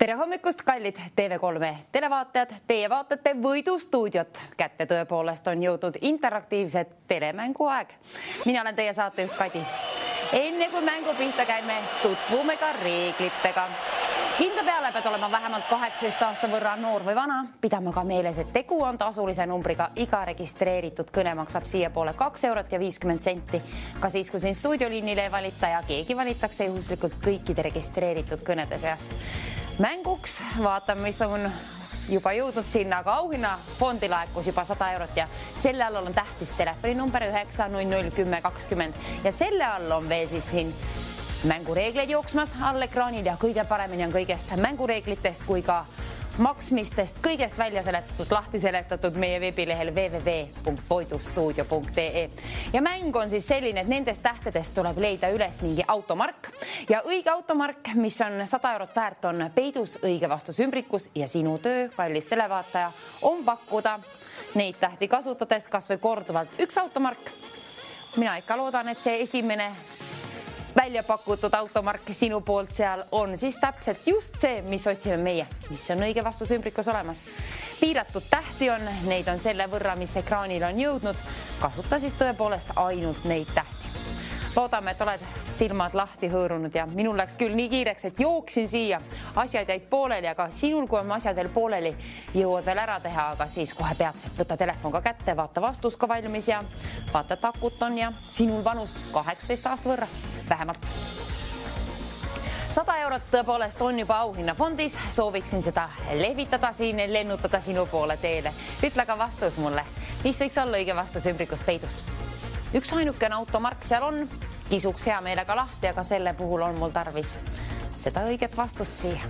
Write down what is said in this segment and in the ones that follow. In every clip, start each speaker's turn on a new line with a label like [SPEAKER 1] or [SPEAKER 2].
[SPEAKER 1] Tere hommikust, kallid TV3 televaatajad. Teie vaatate Võidustuudiot. Kätte tõepoolest on jõudnud interaktiivset telemängu aeg. Mina olen teie saatejuht Kadi. Enne kui mängu pihta käime, tutvume ka reeglitega. Hinda peale pead olema vähemalt 18 aasta võrra noor või vana. Pidame ka meeles, et tegu on tasulise numbriga. Iga registreeritud kõne maksab siia poole 2 eurot ja 50 senti. Ka siis, kui siin stuudioliinile ei valita ja keegi valitakse juhuslikult kõikide registreeritud kõnede seast. Mänguks vaatame, mis on juba jõudnud sinna, aga auhinnafondi laekus juba 100 eurot ja selle all on tähtis telefoninumber 9001020 ja selle all on veel siis siin mängureegleid jooksmas all ekraanil ja kõige paremini on kõigest mängureeglitest kui ka maksmistest kõigest välja seletatud, lahti seletatud meie veebilehel www.voidustuudio.ee ja mäng on siis selline, et nendest tähtedest tuleb leida üles mingi automark ja õige automark, mis on 100 eurot väärt, on peidus õige vastus ümbrikus ja sinu töö, kallis televaataja, on pakkuda neid tähti kasutades kas või korduvalt üks automark. Mina ikka loodan, et see esimene välja pakutud automark sinu poolt seal on siis täpselt just see, mis otsime meie, mis on õige vastus ümbrikus olemas. Piiratud tähti on, neid on selle võrra, mis ekraanil on jõudnud. Kasuta siis tõepoolest ainult neid tähti. Loodame, et oled silmad lahti hõõrunud ja minul läks küll nii kiireks, et jooksin siia. Asjad jäid pooleli, aga sinul, kui on asjad veel pooleli, jõuad veel ära teha, aga siis kohe peatselt võtta telefon ka kätte, vaata vastus ka valmis ja vaata takut on ja sinul vanust 18 aasta võrra, vähemalt. 100 eurot tõepoolest on juba auhinnafondis, sooviksin seda lehvitada siin, lennutada sinu poole teele. Ütle ka vastus mulle, mis võiks olla õige vastus ümbrikus peidus. Üks ainukene automark seal on, kisuks hea meelega lahti, aga selle puhul on mul tarvis seda õiget vastust siia.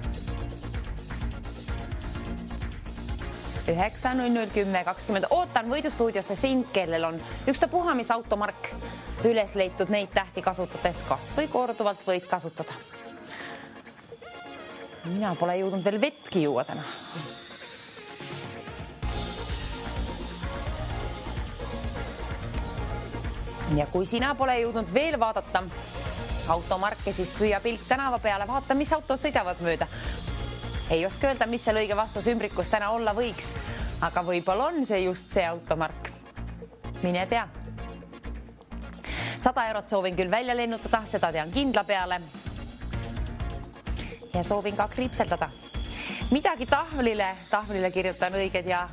[SPEAKER 1] 9001020. Ootan Võidustuudiosse sind, kellel on ükstapuha, mis automark üles leitud neid tähti kasutades, kas või korduvalt võid kasutada. Mina pole jõudnud veel vetki juua täna. Ja kui sina pole jõudnud veel vaadata automarke, siis püüa pilk tänava peale, vaata, mis autod sõidavad mööda. Ei oska öelda, mis seal õige vastus ümbrikus täna olla võiks, aga võib-olla on see just see automark. Mine tea. 100 eurot soovin küll välja lennutada, seda tean kindla peale. Ja soovin ka kriipseldada. Midagi tahvlile kirjutan õiged ja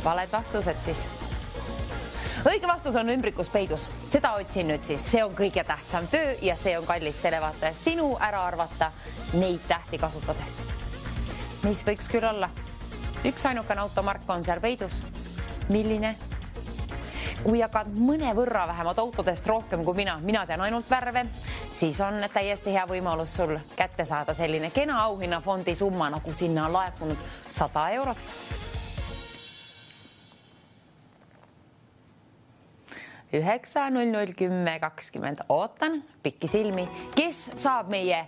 [SPEAKER 1] valed vastused siis. Õige vastus on ümbrikus peidus. Seda otsin nüüd siis. See on kõige tähtsam töö ja see on kallis televaataja sinu ära arvata neid tähti kasutades. Mis võiks küll olla? Üks ainukene automark on seal peidus. Milline? Kui jagad mõne võrra vähemalt autodest rohkem kui mina tean ainult värve, siis on täiesti hea võimalus sul kätte saada selline kena auhinnafondi summa, nagu sinna on laekunud 100 eurot. 9001020. Ootan pikki silmi, kes saab meie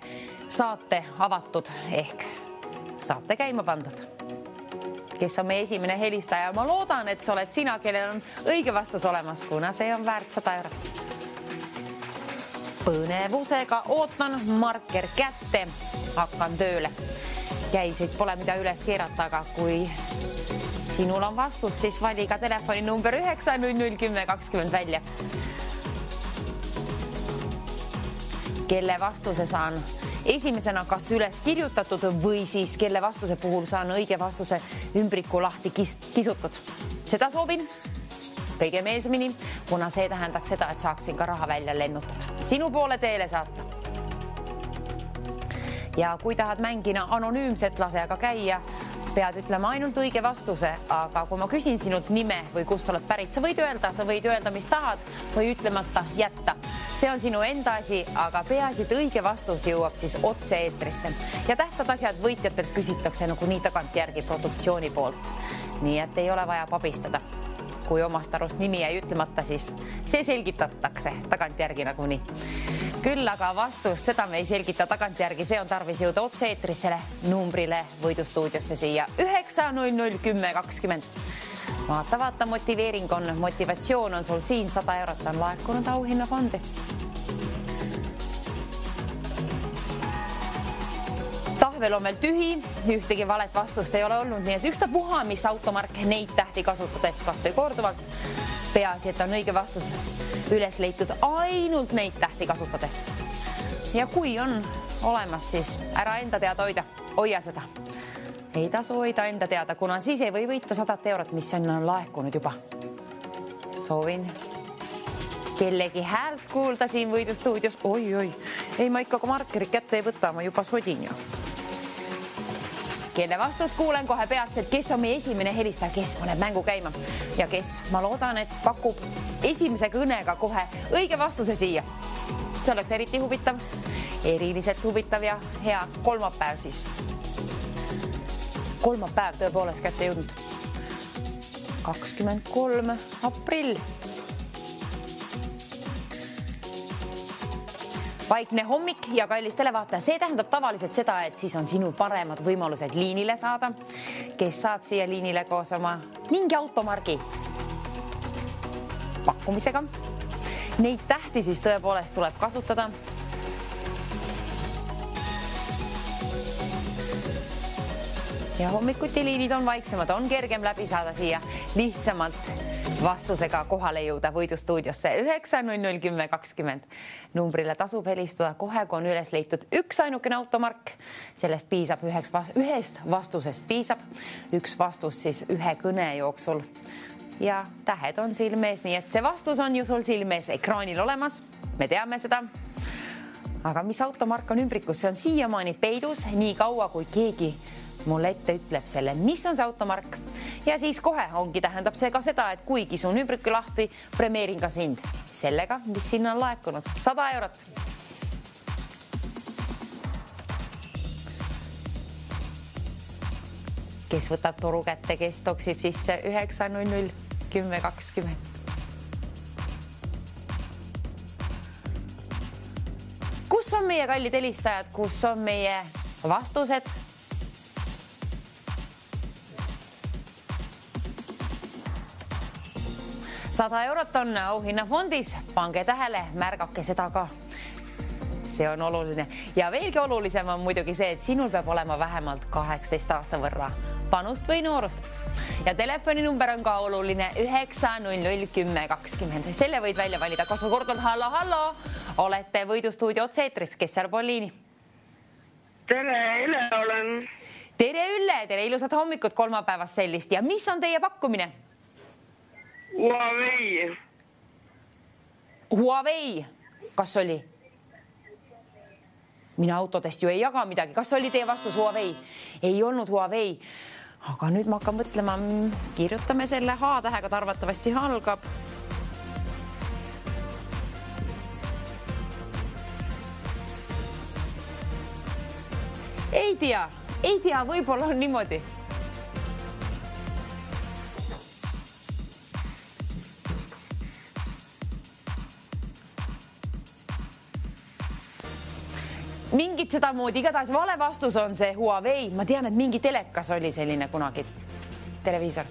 [SPEAKER 1] saate avatud ehk saate käima pandud. Kes on meie esimene helistaja? Ma loodan, et sa oled sina, kellel on õige vastus olemas, kuna see on väärt 100 eurot. Põnevusega ootan marker kätte, hakkan tööle. Käisid pole mida üles keerata, aga kui sinul on vastus, siis vali ka telefoni number 9001020 välja. Kelle vastuse saan esimesena kas üles kirjutatud või siis kelle vastuse puhul saan õige vastuse ümbriku lahti kisutud. Seda soovin kõige meelsamini, kuna see tähendaks seda, et saaksin ka raha välja lennutada. Sinu poole teele saata. Ja kui tahad mängina anonüümset, lase aga käia, pead ütlema ainult õige vastuse, aga kui ma küsin sinult nime või kust oled pärit, sa võid öelda, mis tahad või ütlemata jätta. See on sinu enda asi, aga peaasi, et õige vastus jõuab siis otse eetrisse. Ja tähtsad asjad võitjatelt küsitakse nagu nii tagantjärgi produktsiooni poolt. Nii et ei ole vaja pabistada. Kui omast arust nimi jäi ütlemata, siis see selgitatakse tagantjärgi nagunii. Küll aga vastus, seda me ei selgita tagantjärgi, see on tarvis jõuda otse eetrissele numbrile Võidustuudiosse siia 9001020. Vaata, motiveering on, motivatsioon on sul siin, 100 eurot on laekunud auhinnafondi. Arvel on veel tühi, ühtegi valet vastust ei ole olnud, nii et ükstapuha, mis automark neid tähti kasutades kas või korduvalt. Peaasi, et on õige vastus üles leitud ainult neid tähti kasutades. Ja kui on olemas, siis ära enda teada hoia seda. Ei tasu hoida enda teada, kuna siis ei või võita 100 eurot, mis on laekunud juba. Soovin kellegi häält kuulda siin võidustuudios. Oi, ei ma ikka markerit kätte ei võta, ma juba sodin ju. Kelle vastust kuulen kohe peatselt, kes on meie esimene helistaja, kes paneb mängu käima ja kes, ma loodan, et pakub esimese kõnega kohe õige vastuse siia. See oleks eriti huvitav, eriliselt huvitav ja hea kolmapäev siis. Kolmapäev tõepoolest kätte jõudnud. 23. aprill. Vaikne hommik ja kallis televaataja, see tähendab tavaliselt seda, et siis on sinul paremad võimalused liinile saada, kes saab siia liinile koos oma mingi automargi pakkumisega. Neid tähti siis tõepoolest tuleb kasutada. Ja hommikuti liinid on vaiksemad, on kergem läbi saada siia lihtsamalt vastusega kohale jõuda võidustuudiosse 9001020. Numbrile tasub helistada kohe, kui on üles leitud üks ainukene automark. Sellest piisab ühest vastusest piisab. Üks vastus siis ühe kõne jooksul. Ja tähed on silmees, nii et see vastus on ju sul silmees ekraanil olemas. Me teame seda. Aga mis automark on ümbrikus? See on siiamaani peidus nii kaua, kui keegi mulle ette ütleb selle, mis on see automark. Ja siis kohe ongi tähendab see ka seda, et kuigi sun ümbriku lahti, premeerin ka sind sellega, mis sinna on laekunud. 100 eurot. Kes võtab toru kätte, kes toksib sisse 9001020. Kus on meie kallid helistajad? Kus on meie vastused? €100 on auhinnafondis, pange tähele, märgake seda ka. See on oluline. Ja veelgi olulisem on muidugi see, et sinul peab olema vähemalt 18 aasta võrra panust või noorust. Ja telefoninumber on ka oluline 9001020. Selle võid välja valida. Kas on kordalt hallo, olete võidustuudio otseetris, kes seal Poliini?
[SPEAKER 2] Tere, Ülle olen.
[SPEAKER 1] Tere Ülle, tere ilusat hommikut kolmapäevast sellist. Ja mis on teie pakkumine? Huawei. Kas oli? Mina autodest ju ei jaga midagi. Kas oli teie vastus Huawei? Ei olnud Huawei. Aga nüüd ma hakkan mõtlema, kirjutame selle H-tähega, ta arvatavasti algab. Ei tea, võib-olla on niimoodi. Mingit seda moodi, igatahes vale vastus on see Huawei. Ma tean, et mingi telekas oli selline kunagi televiisor.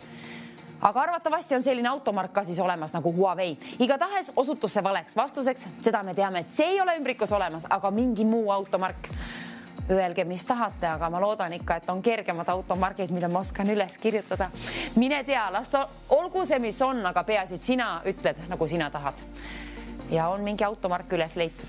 [SPEAKER 1] Aga arvatavasti on selline automark ka siis olemas nagu Huawei. Igatahes osutus see valeks vastuseks. Seda me teame, et see ei ole ümbrikus olemas, aga mingi muu automark. Öelge, mis tahate, aga ma loodan ikka, et on kergemad automargid, mida ma oskan üles kirjutada. Mine tea, olgu see, mis on, aga peaasi, et sina ütled, nagu sina tahad. Ja on mingi automark üles leitud.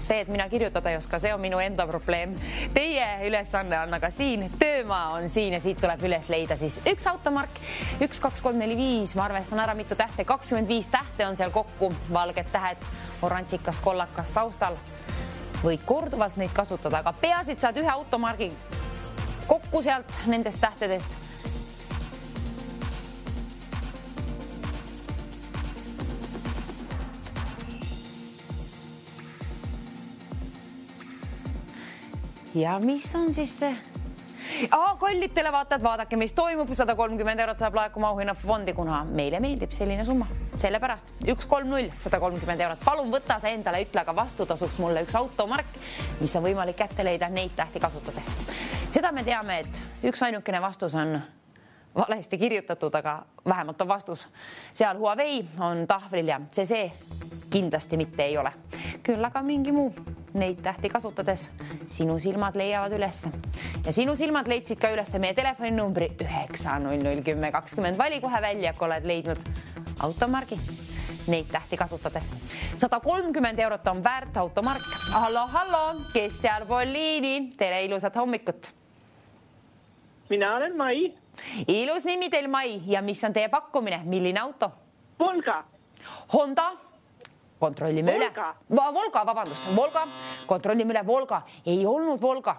[SPEAKER 1] See, et mina kirjutada ei oska, see on minu enda probleem. Teie ülesanne on aga siin, töömaa on siin ja siit tuleb üles leida siis üks automark, 1, 2, 3, 4, 5, ma arvestan ära mitu tähte, 25 tähte on seal kokku, valged tähed, oranžikas, kollakas taustal. Võid korduvalt neid kasutada, aga peasid saad ühe automargi kokku sealt nendest tähtedest. Ja mis on siis see? Kallid televaatajad, vaadake, mis toimub. 130 eurot saab laekuma auhinnafondi, kuna meile meeldib selline summa. Sellepärast 130, 130 eurot. Palun võta see endale, ütle aga vastutasuks mulle üks automark, mis on võimalik kätte leida neid tähti kasutades. Seda me teame, et üks ainukene vastus on valesti kirjutatud, aga vähemalt on vastus. Seal Huawei on tahvlil ja see kindlasti mitte ei ole. Küll aga mingi muu. Neid tähti kasutades sinu silmad leiavad ülesse. Ja sinu silmad leidsid ka ülesse meie telefoninumbri 9001020. Vali kohe välja, kui oled leidnud automargi. Neid tähti kasutades. 130 eurot on väärt automark. Hallo, kes seal pool liini? Tere ilusat hommikut.
[SPEAKER 2] Mina olen Mai.
[SPEAKER 1] Ilus nimi teil Mai ja mis on teie pakkumine? Milline auto?
[SPEAKER 2] Volga.
[SPEAKER 1] Honda? Kontrollime üle.
[SPEAKER 2] Volga,
[SPEAKER 1] vabandust. Volga. Kontrollime üle Volga. Ei olnud Volga.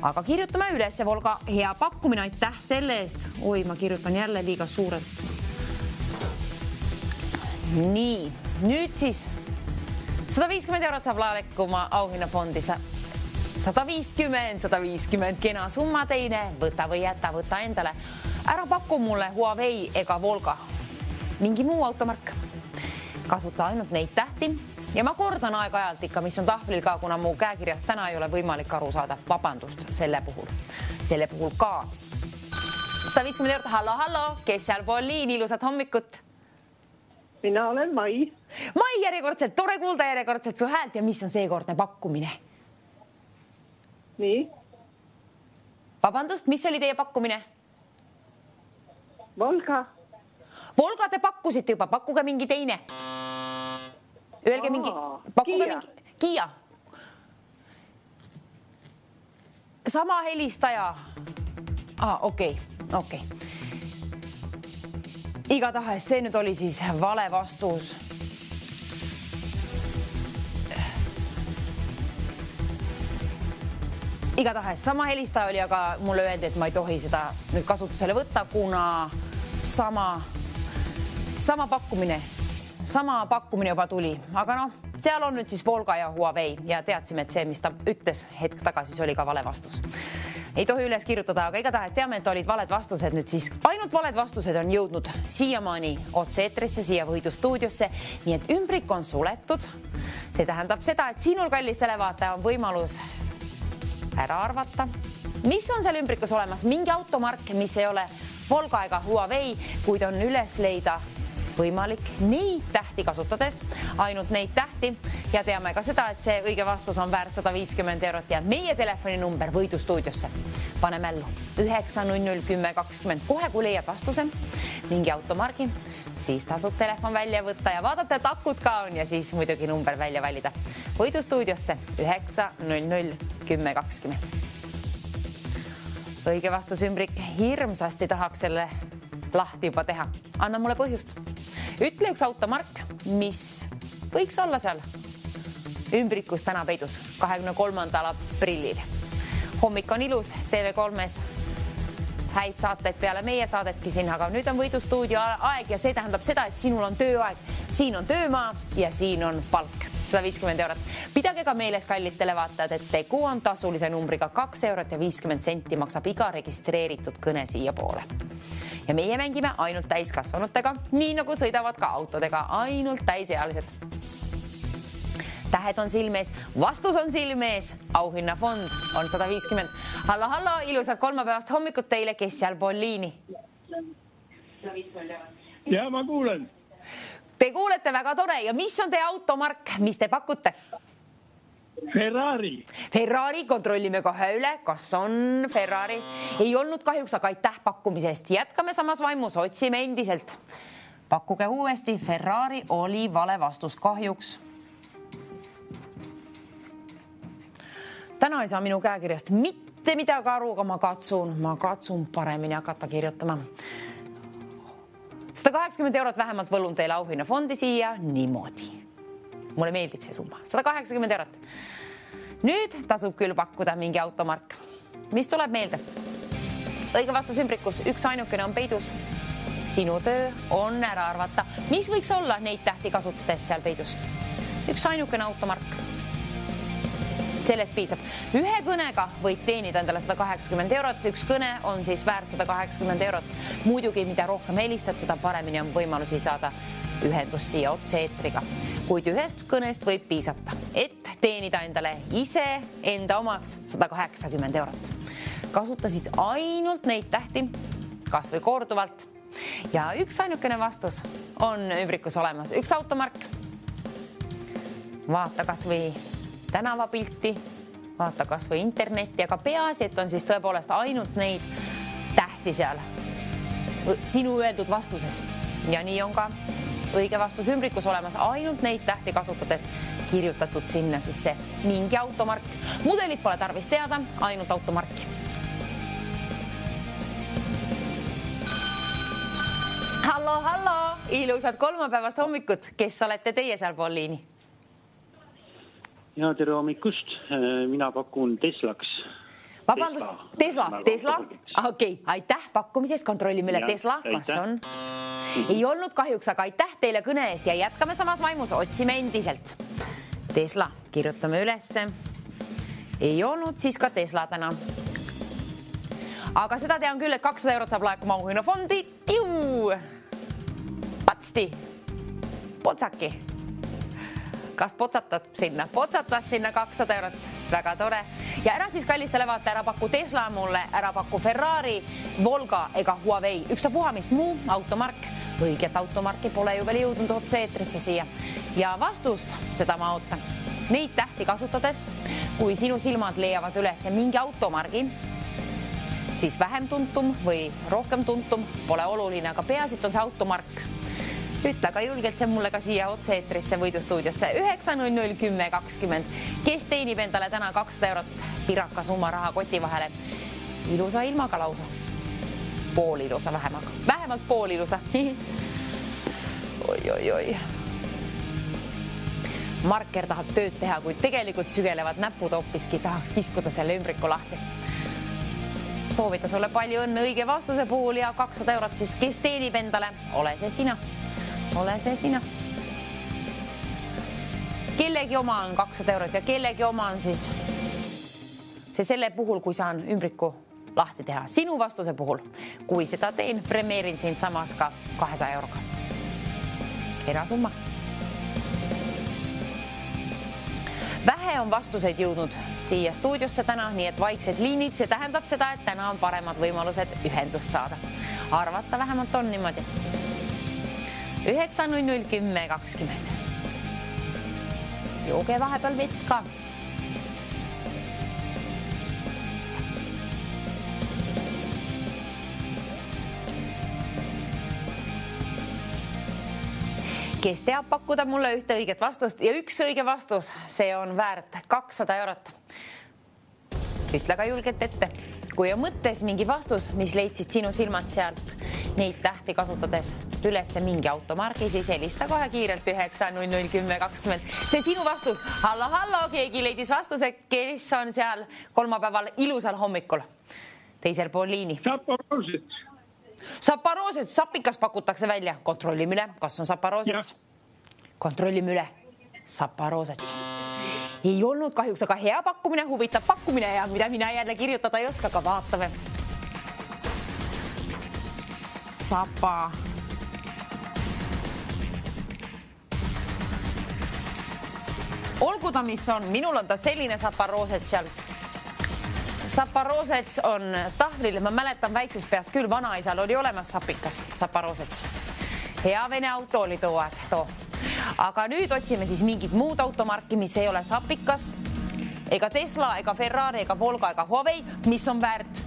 [SPEAKER 1] Aga kirjutame üles Volga. Hea pakkumine, aitäh selle eest. Oi, ma kirjutan jälle liiga suurelt. Nii, nüüd siis 150 eurot saab laekuma auhinnafondi. 150, kena summa teine. Võta või jäta, võta endale. Ära paku mulle Huawei ega Volga. Mingi muu automark. Kasuta ainult neid tähti. Ja ma kordan aeg-ajalt ikka, mis on tahvlil ka, kuna mu käekirjast täna ei ole võimalik aru saada. Vabandust selle puhul. Selle puhul ka. 150 eurot. Hallo, kes seal pool liin? Ilusat hommikut.
[SPEAKER 2] Mina olen Mai.
[SPEAKER 1] Mai järjekordselt, tore kuulda järjekordselt su häält ja mis on seekordne pakkumine?
[SPEAKER 2] Nii.
[SPEAKER 1] Vabandust, mis oli teie pakkumine?
[SPEAKER 2] Volga.
[SPEAKER 1] Volga te pakkusite juba, pakkuge mingi teine. Öelge mingi, pakkuge
[SPEAKER 2] Kia.
[SPEAKER 1] mingi, Kia. Sama helistaja. Okei. Igatahes see nüüd oli siis vale vastus. Igatahes sama helistaja oli, aga mulle öeldi, et ma ei tohi seda nüüd kasutusele võtta, kuna sama pakkumine juba tuli. Aga seal on nüüd siis Volga ja Huawei ja teadsime, et see, mis ta ütles hetk tagasi, see oli ka vale vastus. Ei tohi üles kirjutada, aga igatahes teame, et olid valed vastused nüüd siis. Ainult valed vastused on jõudnud siiamaani otse-eetrisse, siia võidustuudiosse, nii et ümbrik on suletud. See tähendab seda, et sinul, kallis televaataja, on võimalus ära arvata. Mis on seal ümbrikus olemas? Mingi automark, mis ei ole Volga ega Huawei, kuid on üles leida võimalik neid tähti kasutades, ainult neid tähti ja teame ka seda, et see õige vastus on väärt 150 eurot ja meie telefoninumber võidustuudiosse. Pane mällu 9001020. Kohe, kui leiad vastuse, mingi automargi, siis tasub telefon välja võtta ja vaadata, et akud ka on ja siis muidugi number välja valida. Võidustuudiosse 9001020. Õige vastus ümbrik, hirmsasti tahaks selle lahti juba teha. Anna mulle põhjust. Ütle üks automark, mis võiks olla seal ümbrikus täna peidus 23. aprillil. Hommik on ilus, TV3-s häid saateid peale meie saadetki siin, aga nüüd on võidustuudio aeg ja see tähendab seda, et sinul on tööaeg. Siin on töömaa ja siin on palk. 150 eurot. Pidage ka meeles, kallid televaatajad, et tegu on tasulise numbriga 2 eurot ja 50 senti maksab iga registreeritud kõne siia poole. Ja meie mängime ainult täiskasvanutega, nii nagu sõidavad ka autodega, ainult täisealised. Tähed on silmees, vastus on silmees, auhinnafond on 150. Hallo, ilusat kolmapäevast hommikut teile, kes seal pool liini?
[SPEAKER 3] Ja ma kuulen.
[SPEAKER 1] Te kuulete väga tore ja mis on teie automark, mis te pakute? Ferrari, kontrollime kohe üle, kas on Ferrari. Ei olnud kahjuks, aga aitäh pakkumisest. Jätkame samas vaimus, otsime endiselt. Pakkuge uuesti, Ferrari oli vale vastus kahjuks. Täna ei saa minu käekirjast mitte midagi aru, aga ma katsun paremini hakata kirjutama. 180 eurot vähemalt võlun teile auhinnafondi siia niimoodi. Mulle meeldib see summa. 180 eurot. Nüüd tasub küll pakkuda mingi automark. Mis tuleb meelde? Õige vastus ümbrikus. Üks ainukene on peidus. Sinu töö on ära arvata. Mis võiks olla neid tähti kasutades seal peidus? Üks ainukene automark. Sellest piisab. Ühe kõnega võid teenida endale 180 eurot. Üks kõne on siis väärt 180 eurot. Muidugi, mida rohkem helistad, seda paremini on võimalusi saada ühendus siia otse-eetriga. Kuid ühest kõnest võib piisata, et teenida endale ise enda omaks 180 eurot. Kasuta siis ainult neid tähti, kas või korduvalt. Ja üks ainukene vastus on ümbrikus olemas. Üks automark. Vaata kas või tänavapilti, vaata kas või internetti, aga peaasi, et on siis tõepoolest ainult neid tähti seal sinu öeldud vastuses. Ja nii on ka õige vastus ümbrikus olemas, ainult neid tähti kasutades kirjutatud sinna siis see mingi automark. Mudelit pole tarvis teada, ainult automarki. Hallo, ilusad kolmapäevast hommikut. Kes olete teie seal pool liini?
[SPEAKER 3] Ja tere hommikust. Mina pakun Teslaks.
[SPEAKER 1] Vabandust, Tesla. Okei, aitäh pakkumisest. Kontrollime üle Tesla, kas on? Ei olnud kahjuks, aga aitäh teile kõne eest ja jätkame samas vaimus. Otsime endiselt. Tesla, kirjutame ülesse. Ei olnud siis ka Tesla täna. Aga seda tean küll, et 200 eurot saab laekuma auhinnafondi. Patsti. Potsaki. Kas potsatad sinna? Potsatas sinna 200 eurot. Väga tore. Ja ära siis kallistele vaata, ära paku Tesla mulle, ära paku Ferrari, Volga ega Huawei. Ükstapuha mis muu automark. Õiget automarki pole ju veel jõudnud otse-eetrisse siia. Ja vastust, seda ma ootan. Neid tähti kasutades, kui sinu silmad leiavad üles mingi automargi, siis vähem tuntum või rohkem tuntum pole oluline, aga peaasi, et on see automark. Ütle ka julgelt see mulle ka siia otse-eetrisse võidustuudiosse 9001020. Kes teenib endale täna 200 eurot piraka summa raha koti vahele? Ilusa ilmaga lausa. Pool ilusa vähemaga. Vähemalt pool ilusa. Oi. Marker tahab tööd teha, kuid tegelikult sügelevad näpud hoopiski tahaks kiskuda selle ümbriku lahti. Soovita sulle palju õnne õige vastuse puhul ja 200 eurot siis kes teenib endale? Ole see sina. Ole see sina. Kellegi oma on 200 eurot ja kellegi oma on siis see selle puhul, kui saan ümbriku lahti teha. Sinu vastuse puhul, kui seda teen, premeerin sind samas ka 200 euroga. Kena summa. Vähe on vastuseid jõudnud siia stuudiosse täna, nii et vaiksed liinid, see tähendab seda, et täna on paremad võimalused ühendust saada. Arvata vähemalt on niimoodi. 9001020. Jooge vahepeal vett ka. Kes teab pakkuda mulle ühte õiget vastust ja üks õige vastus, see on väärt 200 eurot. Ütle ka julgelt ette. Kui on mõttes mingi vastus, mis leidsid sinu silmad sealt, neid tähti kasutades ülesse mingi automargi, siis helista kohe kiirelt 9001020. See sinu vastus. Hallo, keegi leidis vastuse, kes on seal kolmapäeval ilusal hommikul. Teisel pool liini. Saparooset, sapikas pakutakse välja. Kontrollime üle, kas on saparooset. Kontrollime üle. Saparooset. Ei olnud kahjuks, aga hea pakkumine, huvitav pakkumine ja mida mina jälle kirjutada ei oska, aga vaatame. Sapa. Olgu ta, mis on. Minul on ta selline saparooset seal. Saparoosets on tahvlil, ma mäletan väikses peas küll, vanaisal oli olemas sapikas, saparoosets. Hea vene auto oli too aeg too. Aga nüüd otsime siis mingid muud automarki, mis ei ole sapikas, ega Tesla, ega Ferrari, ega Volga, ega Huawei, mis on väärt.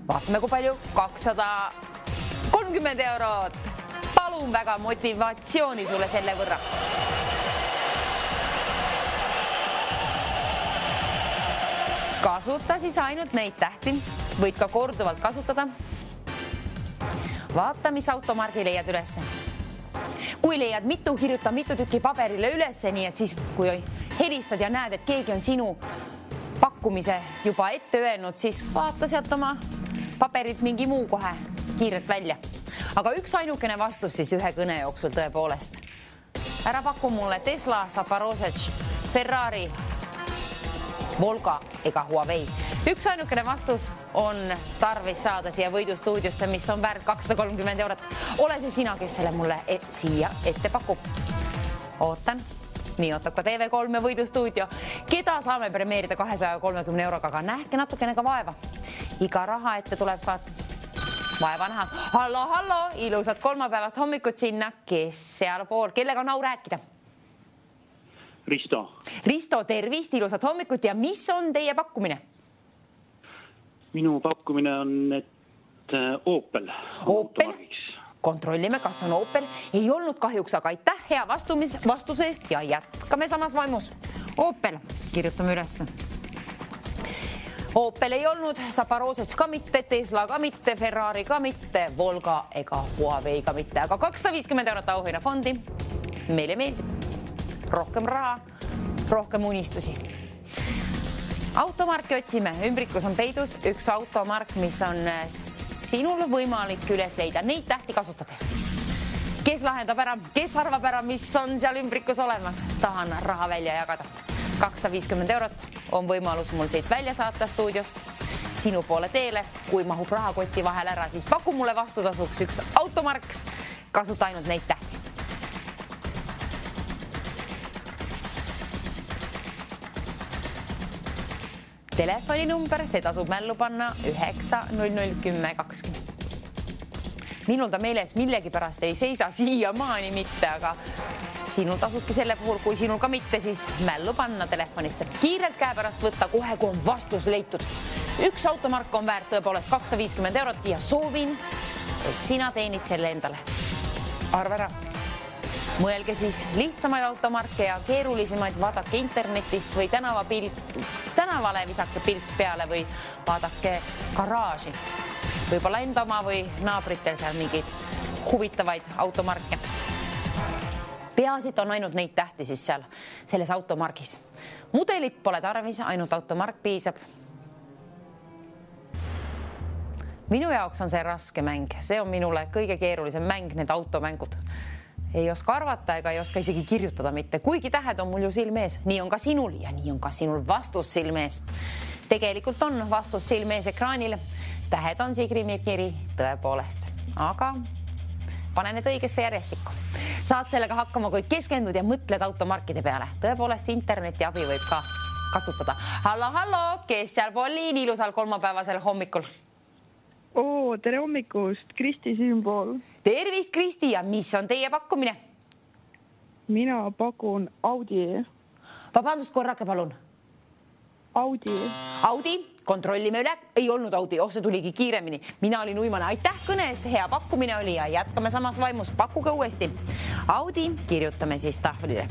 [SPEAKER 1] Vaatame, kui palju. 230 eurot. Palun väga motivatsiooni sulle selle võrra. Kasuta siis ainult neid tähti. Võid ka korduvalt kasutada. Vaata, mis automargi leiad ülesse. Kui leiad mitu, kirjuta mitu tükki paberile ülesse, nii et siis kui helistad ja näed, et keegi on sinu pakkumise juba ette öelnud, siis vaata sealt oma paberit mingi muu kohe kiirelt välja. Aga üks ainukene vastus siis ühe kõne jooksul tõepoolest. Ära paku mulle Tesla, Saparosets, Ferrari, Volga ega Huawei. Üks ainukene vastus on tarvis saada siia võidustuudiosse, mis on väärt 230 eurot. Ole see sina, kes selle mulle siia ette pakub. Ootan. Nii ootab ka TV3 võidustuudio. Keda saame premeerida 230 euroga, aga nähke natukene ka vaeva. Iga raha ette tuleb ka Vaeva näha. Hallo, ilusat kolmapäevast hommikut sinna, kes sealpool, kellega on au rääkida? Risto, tervist, ilusat hommikut ja mis on teie pakkumine?
[SPEAKER 3] Minu pakkumine on, et Opel.
[SPEAKER 1] Kontrollime, kas on Opel. Ei olnud kahjuks, aga aitäh hea vastuse eest ja jätkame samas vaimus. Opel, kirjutame ülesse. Opel ei olnud, Zaporozhets ka mitte, Tesla ka mitte, Ferrari ka mitte, Volga ega Huawei ka mitte, aga 250 eurot auhinna fondi. Meile meeldib. Rohkem raha, rohkem unistusi. Automarki otsime. Ümbrikus on peidus üks automark, mis on sinul võimalik üles leida neid tähti kasutades. Kes lahendab ära, kes arvab ära, mis on seal ümbrikus olemas? Tahan raha välja jagada. 250 eurot on võimalus mul siit välja saata stuudiost sinu poole teele. Kui mahub rahakoti vahel ära, siis paku mulle vastutasuks üks automark. Kasuta ainult neid tähti. Telefoninumber, see tasub mällu panna 9001020. Minul ta meeles millegi pärast ei seisa siiamaani mitte, aga sinul tasubki selle puhul, kui sinul ka mitte, siis mällu panna telefonisse. Kiirelt käe pärast võtta kohe, kui on vastus leitud. Üks automark on väärt tõepoolest 250 eurot ja soovin, et sina teenid selle endale. Arva ära. Mõelge siis lihtsamaid automarke ja keerulisemaid vaadake internetist või tänavale visake pilt peale või vaadake garaaži. Võib-olla enda oma või naabritel seal mingid huvitavaid automarke. Peasid on ainult neid tähti siis seal selles automargis. Mudelit pole tarvis, ainult automark piisab. Minu jaoks on see raske mäng. See on minule kõige keerulisem mäng, need automängud. Ei oska arvata ega ei oska isegi kirjutada mitte, kuigi tähed on mul ju silmees. Nii on ka sinul ja nii on ka sinul vastus silmees. Tegelikult on vastus silmees ekraanil. Tähed on Sigri-Mikiri tõepoolest, aga pane need õigesse järjestikku. Saad sellega hakkama, kui keskendud ja mõtled automarkide peale. Tõepoolest interneti abi võib ka kasutada. Hallo, kes seal Poliin ilusal kolmapäevasel hommikul?
[SPEAKER 4] Tere hommikust, Kristi siinpool.
[SPEAKER 1] Tervist, Kristi, ja mis on teie pakkumine?
[SPEAKER 4] Mina pakun Audi.
[SPEAKER 1] Vabandust, korrake palun. Audi, kontrollime üle. Ei olnud Audi, see tuligi kiiremini. Mina olin uimane. Aitäh kõne eest, hea pakkumine oli ja jätkame samas vaimus. Pakkuge uuesti. Audi, kirjutame siis tahvlile.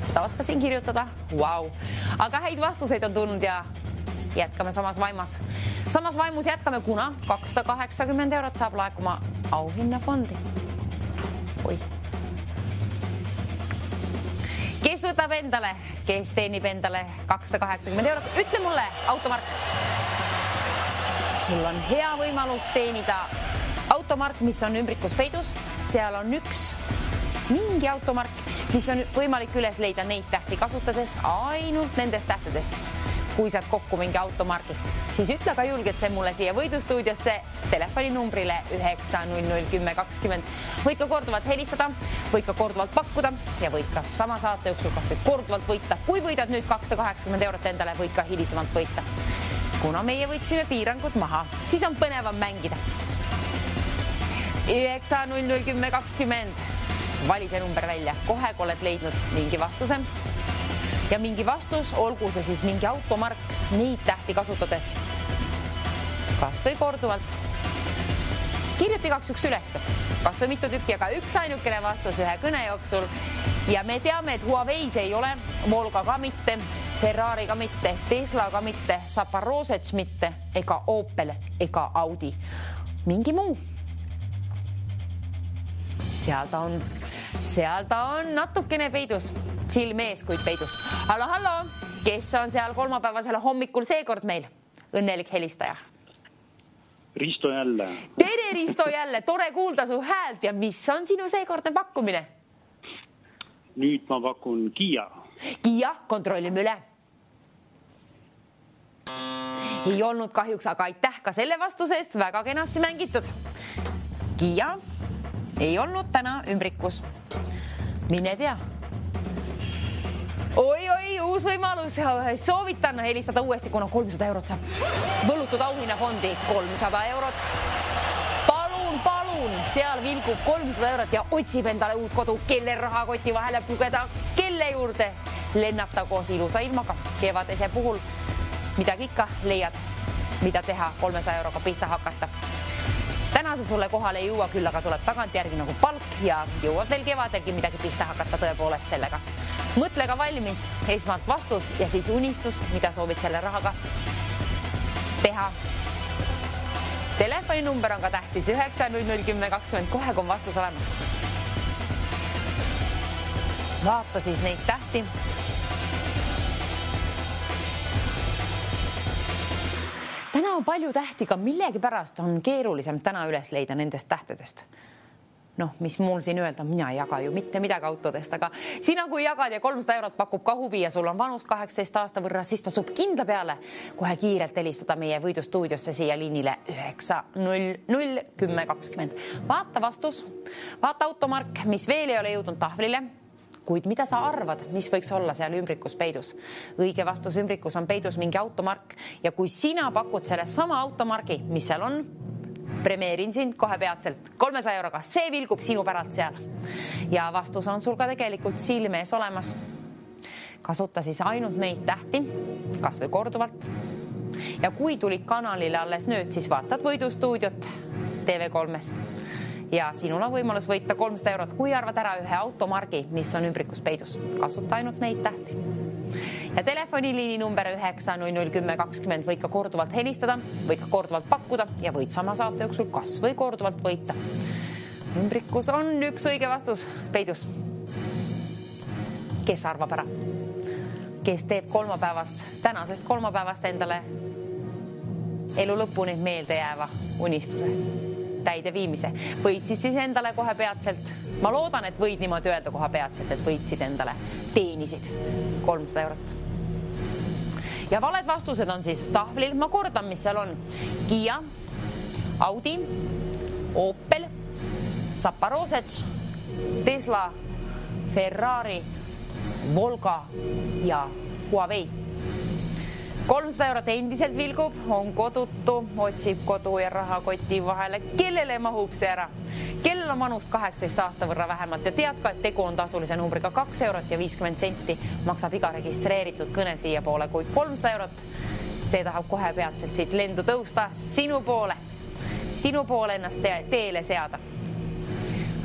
[SPEAKER 1] Seda oskasin kirjutada. Vau. Aga häid vastuseid on tulnud ja jätkame samas vaimas. Samas vaimus jätkame, kuna 280 eurot saab laekuma auhinnafondi. Oi. Kes võtab endale, kes teenib endale 280 eurot? Ütle mulle, automark. Sul on hea võimalus teenida automark, mis on ümbrikus peidus. Seal on üks mingi automark, mis on võimalik üles leida neid tähti kasutades ainult nendest tähtedest. Kui saad kokku mingi automarki, siis ütle ka julgelt see mulle siia võidustuudiosse telefoninumbrile 9001020. Võid ka korduvalt helistada, võid ka korduvalt pakkuda ja võid ka sama saate jooksul kas või korduvalt võita. Kui võidad nüüd 280 eurot endale, võid ka hilisemalt võita. Kuna meie võtsime piirangud maha, siis on põnevam mängida. 9001020. Vali see number välja, kohe kui oled leidnud mingi vastuse. Ja mingi vastus, olgu see siis mingi automark, neid tähti kasutades. Kas või korduvalt. Kirjuta igaks üks ülesse. Kas või mitu tükki, aga üks ainukene vastus ühe kõne jooksul. Ja me teame, et Huawei's ei ole, Volga ka mitte, Ferrari ka mitte, Tesla ka mitte, Zaporozhets mitte, ega Opel, ega Audi. Mingi muu. Seal ta on natukene peidus. Silmees, kuid peidus. Hallo, kes on seal kolmapäevasel hommikul seekord meil? Õnnelik helistaja.
[SPEAKER 3] Risto jälle.
[SPEAKER 1] Tere, Risto jälle. Tore kuulda su häält ja mis on sinu seekordne pakkumine?
[SPEAKER 3] Nüüd ma pakun Kia.
[SPEAKER 1] Kia, kontrollime üle. Ei olnud kahjuks, aga aitäh ka selle vastuse eest. Väga kenasti mängitud. Kia ei olnud täna ümbrikus. Mine tea. Oi, uus võimalus. Soovitan helistada uuesti, kuna 300 eurot saab võlutud auhinnafondi. 300 eurot Raun, seal vilgub 300 eurot ja otsib endale uut kodu, kelle rahakoti vahele pugeda, kelle juurde lennata koos ilusa ilmaga. Kevadese puhul midagi ikka leiad, mida teha 300 euroga pihta hakata. Täna see sulle kohale ei jõua, küll aga tuleb tagantjärgi nagu palk ja jõuab veel kevadelgi midagi pihta hakata tõepoolest sellega. Mõtle ka valmis, esmalt vastus ja siis unistus, mida soovid selle rahaga teha. Telefoninumber on ka tähtis 9001020, kohe kui on vastus olemas. Vaata siis neid tähti. Täna on palju tähti, ka millegi pärast on keerulisem täna üles leida nendest tähtedest. Noh, mis mul siin öelda, mina ei jaga ju mitte midagi autodest, aga sina kui jagad ja 300 eurot pakub ka huvi ja sul on vanust 18 aasta võrra, siis tasub kindla peale kohe kiirelt helistada meie võidustuudiosse siia liinile 9001020. Vaata vastus, vaata automark, mis veel ei ole jõudnud tahvlile, kuid mida sa arvad, mis võiks olla seal ümbrikus peidus? Õige vastus ümbrikus on peidus mingi automark ja kui sina pakud selle sama automargi, mis seal on, premeerin sind kohe peatselt 300 euroga, see vilgub sinu päralt seal. Ja vastus on sul ka tegelikult silmees olemas. Kasuta siis ainult neid tähti, kas või korduvalt. Ja kui tulid kanalile alles nüüd, siis vaatad võidustuudiot TV3-s. Ja sinul on võimalus võita 300 eurot, kui arvad ära ühe automargi, mis on ümbrikus peidus. Kasuta ainult neid tähti. Ja telefoniliini number 9001020 võid ka korduvalt helistada, võid ka korduvalt pakkuda ja võid sama saate jooksul kas või korduvalt võita. Ümbrikus on üks õige vastus peidus. Kes arvab ära? Kes teeb tänasest kolmapäevast endale elu lõpuni meelde jääva unistuse täide viimise? Võitsid siis endale kohe peatselt. Ma loodan, et võid niimoodi öelda kohe peatselt, et võitsid endale, teenisid 300 eurot. Ja valed vastused on siis tahvlil. Ma kordan, mis seal on. Kia, Audi, Opel, Zaporozhets, Tesla, Ferrari, Volga ja Huawei. 300 eurot endiselt vilgub, on kodutu, otsib kodu ja rahakoti vahele. Kellele mahub see ära? Kellel on vanust 18 aasta võrra vähemalt ja tead ka, et tegu on tasulise numbriga 2 eurot ja 50 senti maksab iga registreeritud kõne siia poole, kui 300 eurot. See tahab kohe peatselt siit lendu tõusta sinu poole ennast teele seada.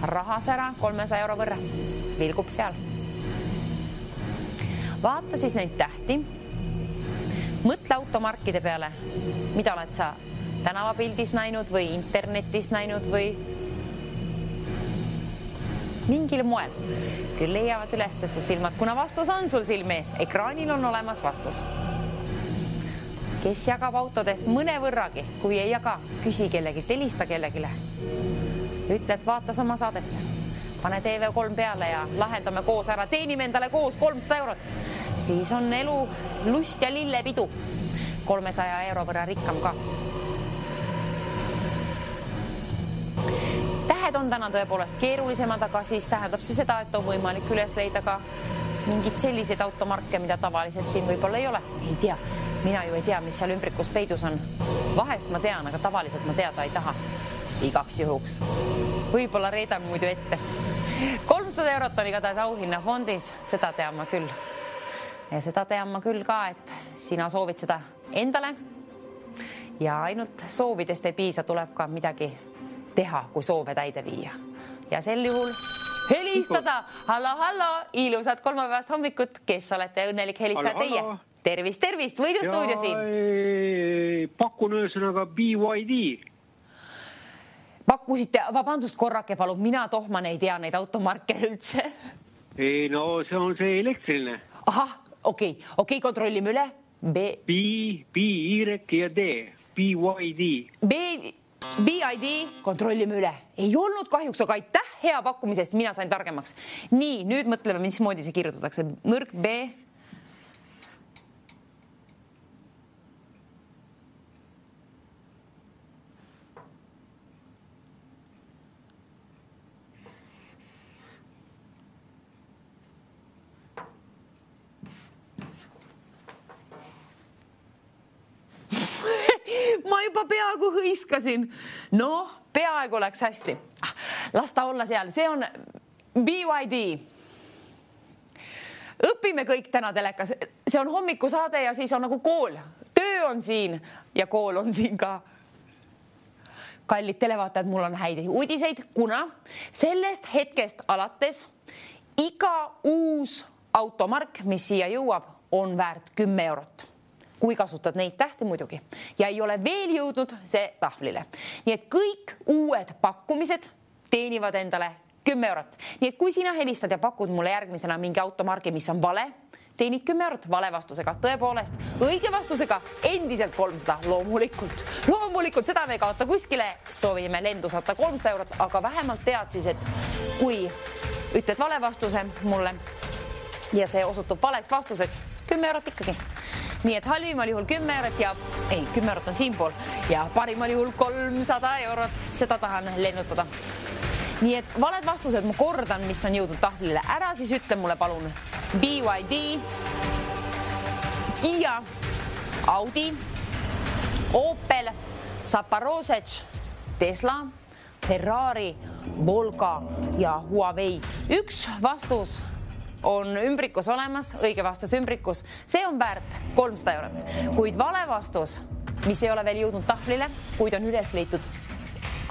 [SPEAKER 1] Rahas ära 300 euro võrra, vilgub seal. Vaata siis neid tähti. Mõtle automarkide peale, mida oled sa tänavapildis näinud või internetis näinud või mingil moel. Küll leiavad üles su silmad, kuna vastus on sul silme ees. Ekraanil on olemas vastus. Kes jagab autodest mõne võrragi, kui ei jaga, küsi kellegi, helista kellegile. Ütle, et vaata sama saadet. Pane TV3 peale ja lahendame koos ära. Teenime endale koos 300 eurot. Siis on elu lust ja lillepidu. 300 euro võrra rikkam ka. Tähed on täna tõepoolest keerulisemad, aga siis tähendab see seda, et on võimalik üles leida ka mingid selliseid automarke, mida tavaliselt siin võib-olla ei ole. Ei tea. Mina ju ei tea, mis seal ümbrikus peidus on. Vahest ma tean, aga tavaliselt ma teada ei taha. Igaks juhuks. Võib-olla reedan muidu ette. 300 eurot on igatahes auhinnafondis, seda tean ma küll. Ja seda tean ma küll ka, et sina soovid seda endale ja ainult soovidest ei piisa, tuleb ka midagi teha, kui soove täide viia. Ja sel juhul helistada. Hallo, ilusat kolmapäevast hommikut. Kes olete õnnelik helistada teie? Tervist, võidustuudio siin.
[SPEAKER 3] Pakun ühesõnaga BYD.
[SPEAKER 1] Pakkusite, vabandust korrake palun, mina tohman ei tea neid automarke üldse.
[SPEAKER 3] Ei, no see on see elektriline.
[SPEAKER 1] Ahah, okei, kontrollime üle.
[SPEAKER 3] B, Y ja D. BYD.
[SPEAKER 1] BID, kontrollime üle. Ei olnud kahjuks, aga aitäh hea pakkumisest, mina sain targemaks. Nii, nüüd mõtleme, mismoodi see kirjutatakse. Nõrk B. Ma juba peaaegu hõiskasin. No, peaaegu läks hästi. Las ta olla seal, see on BYD. Õpime kõik täna telekas. See on hommikusaade ja siis on nagu kool. Töö on siin ja kool on siin ka. Kallid televaatajad, mul on häid uudiseid, kuna sellest hetkest alates iga uus automark, mis siia jõuab, on väärt 10 eurot. Kui kasutad neid tähti muidugi ja ei ole veel jõudnud see tahvlile. Nii et kõik uued pakkumised teenivad endale 10 eurot. Nii et kui sina helistad ja pakud mulle järgmisena mingi automargi, mis on vale, teenid 10 eurot vale vastusega. Tõepoolest, õige vastusega endiselt 300. Loomulikult, seda me ei kaota kuskile. Soovime lendu saata 300 eurot, aga vähemalt tead siis, et kui ütled vale vastuse mulle ja see osutub valeks vastuseks, 10 eurot ikkagi. Nii et halvimal juhul 10 eurot ja 10 eurot on siinpool ja parimal juhul 300 eurot. Seda tahan lennutada. Nii et valed vastused, ma kordan, mis on jõudnud tahvlile ära, siis ütle mulle palun BYD, Kia, Audi, Opel, Zaporozhye, Tesla, Ferrari, Volga ja Huawei. Üks vastus on ümbrikus olemas, õige vastus ümbrikus. See on väärt 300 eurot. Kuid vale vastus, mis ei ole veel jõudnud tahvlile, kuid on üles leitud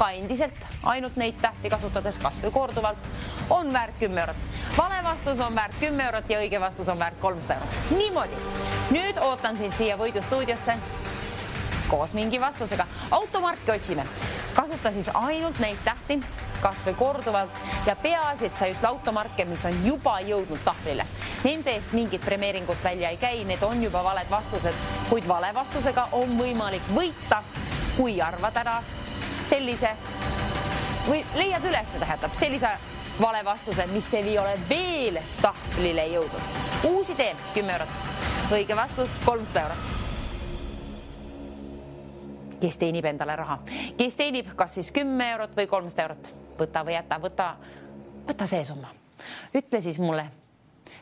[SPEAKER 1] ka endiselt ainult neid tähti kasutades kas või korduvalt, on väärt 10 eurot. Vale vastus on väärt 10 eurot ja õige vastus on väärt 300 eurot. Niimoodi. Nüüd ootan sind siia võidustuudiosse koos mingi vastusega. Automarki otsime. Kasuta siis ainult neid tähti kas või korduvalt ja peaasi, et sa ütle automarke, mis on juba jõudnud tahvlile. Nende eest mingit premeeringut välja ei käi, need on juba valed vastused, kuid vale vastusega on võimalik võita, kui arvad ära sellise või leiad üles, tähendab sellise vale vastuse, mis ei ole veel tahvlile jõudnud. Uus idee, 10 eurot. Õige vastus, 300 eurot. Kes teenib endale raha? Kes teenib kas siis 10 eurot või 300 eurot? Võta või jäta, võta see summa. Ütle siis mulle.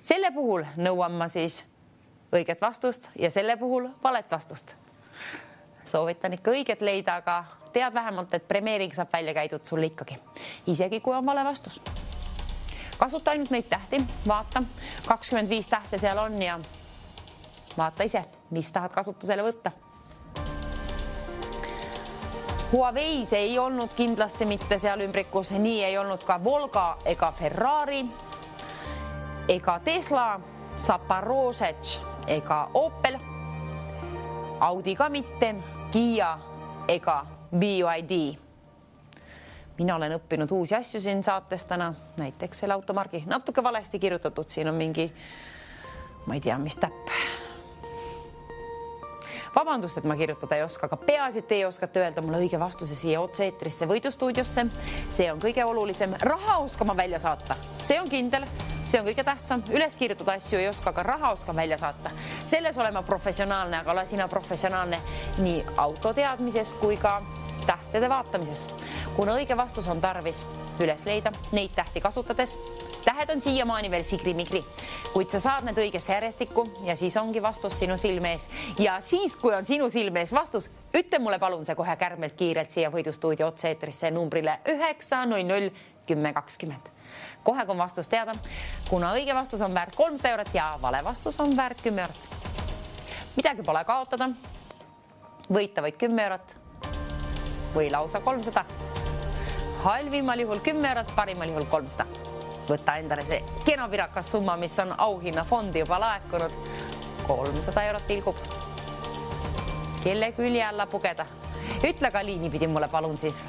[SPEAKER 1] Selle puhul nõuan ma siis õiget vastust ja selle puhul valet vastust. Soovitan ikka õiget leida, aga tead vähemalt, et premeering saab välja käidud sulle ikkagi. Isegi kui on vale vastus. Kasuta ainult neid tähti, vaata. 25 tähte seal on ja vaata ise, mis tahad kasutusele võtta. Huaweis ei olnud kindlasti mitte seal ümbrikus, nii ei olnud ka Volga ega Ferrari ega Tesla, Zaporozhye ega Opel, Audi ka mitte, Kia ega BYD. Mina olen õppinud uusi asju siin saates täna, näiteks selle automargi. Natuke valesti kirjutatud, siin on mingi, ma ei tea, mis täpp. Vabandust, et ma kirjutada ei oska, aga peaasi, et teie oskate öelda mulle õige vastuse siia otse-eetrisse võidustuudiosse. See on kõige olulisem. Raha oskama välja saata. See on kindel. See on kõige tähtsam. Üles kirjutada asju ei oska, aga raha oskan välja saata. Selles olema professionaalne, aga ole sina professionaalne nii autoteadmises kui ka tähtede vaatamises. Kuna õige vastus on tarvis üles leida neid tähti kasutades, tähed on siiamaani veel sigri-migri, kuid sa saad need õigesse järjestikku ja siis ongi vastus sinu silme ees. Ja siis, kui on sinu silme ees vastus, ütle mulle palun see kohe kärmelt kiirelt siia võidustuudio otse-eetrisse numbrile 900 1020. Kohe, kui on vastus teada, kuna õige vastus on väärt 300 eurot ja vale vastus on väärt 10 eurot. Midagi pole kaotada. Võita võid 10 eurot või lausa 300. Halvimal juhul 10 eurot, parimal juhul 300. Võta endale see kenapirakas summa, mis on auhinnafondi juba laekunud. 300 eurot tilgub. Kelle külje alla pugeda? Ütle ka liini pidi mulle palun siis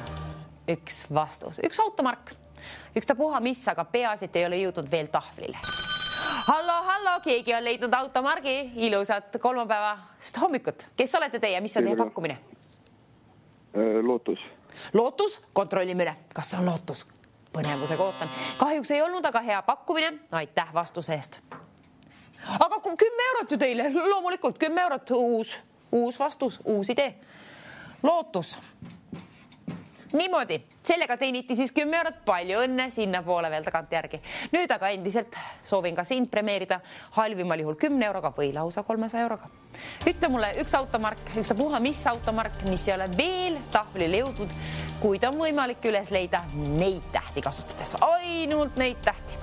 [SPEAKER 1] üks vastus. Üks automark. Üks ta puha mis, aga peaasi, ei ole jõudnud veel tahvlile. Hallo, keegi on leidnud automargi. Ilusat kolmapäevast hommikut. Kes olete teie? Mis on teie pakkumine?
[SPEAKER 5] Lootus.
[SPEAKER 1] Lootus? Kontrollime üle. Kas on lootus? Põnevusega ootan. Kahjuks ei olnud, aga hea pakkumine. Aitäh vastuse eest. Aga 10 eurot ju teile. Loomulikult 10 eurot. Uus vastus, uus idee. Lootus. Niimoodi, sellega teeniti siis 10 eurot, palju õnne sinna poole veel tagant järgi. Nüüd aga endiselt soovin ka sind premeerida halvimal juhul 10 euroga või lausa 300 euroga. Ütle mulle üks automark, ükstapuha mis automark, mis ei ole veel tahvlile jõudnud, kuid on võimalik üles leida neid tähti kasutades, ainult neid tähti.